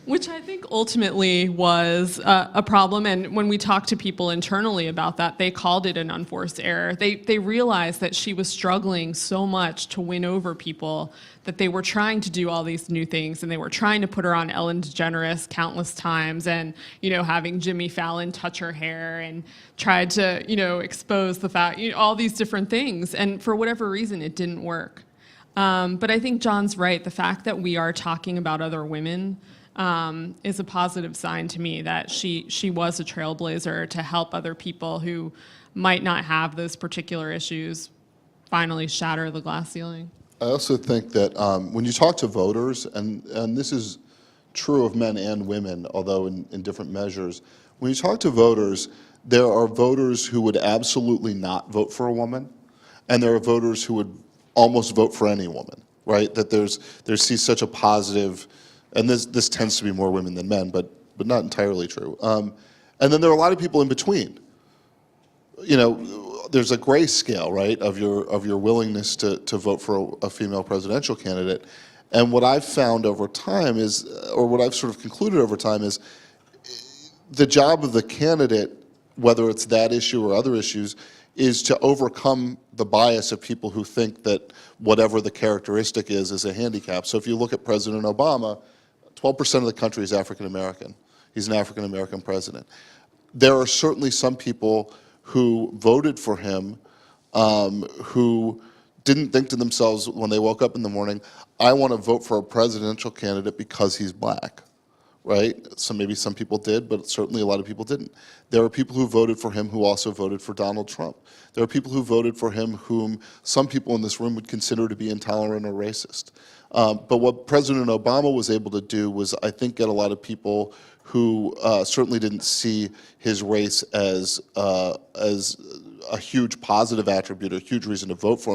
which I think ultimately was a problem. And when we talked to people internally about that, they called it an unforced error. They realized that she was struggling so much to win over people that they were trying to do all these new things, and they were trying to put her on Ellen DeGeneres countless times, and having Jimmy Fallon touch her hair, and tried to expose the fact, all these different things. And for whatever reason, it didn't work. But I think John's right. The fact that we are talking about other women is a positive sign to me that she was a trailblazer to help other people who might not have those particular issues finally shatter the glass ceiling. I also think that when you talk to voters, and this is true of men and women, although in different measures, when you talk to voters, there are voters who would absolutely not vote for a woman, and there are voters who would almost vote for any woman, right? That there sees such a positive, and this tends to be more women than men, but not entirely true. And then there are a lot of people in between. There's a gray scale, right, of your willingness to vote for a female presidential candidate. And what I've found over time is, or what I've sort of concluded over time is, the job of the candidate, whether it's that issue or other issues, is to overcome the bias of people who think that whatever the characteristic is a handicap. So if you look at President Obama, 12% of the country is African American. He's an African American president. There are certainly some people who voted for him who didn't think to themselves when they woke up in the morning, I want to vote for a presidential candidate because he's black, right? So maybe some people did, but certainly a lot of people didn't. There are people who voted for him who also voted for Donald Trump. There are people who voted for him whom some people in this room would consider to be intolerant or racist. But what President Obama was able to do was, I think, get a lot of people who certainly didn't see his race as a huge positive attribute, a huge reason to vote for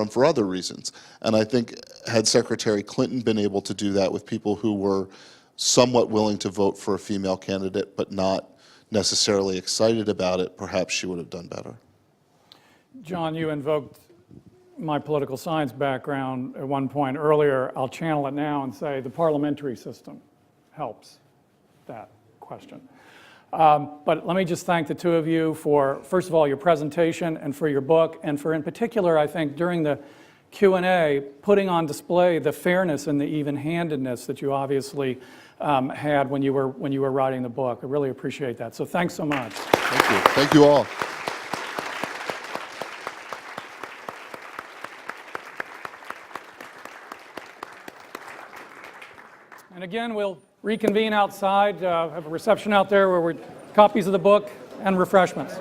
him for other reasons. And I think had Secretary Clinton been able to do that with people who were somewhat willing to vote for a female candidate but not necessarily excited about it, perhaps she would have done better. John, you invoked my political science background at one point earlier. I'll channel it now and say the parliamentary system helps that question. But let me just thank the two of you for, first of all, your presentation and for your book, and for, in particular, I think, during the Q&A, putting on display the fairness and the even-handedness that you obviously had when you were writing the book. I really appreciate that. So thanks so much. Thank you. Thank you all. And again, we'll reconvene outside, have a reception out there where copies of the book and refreshments.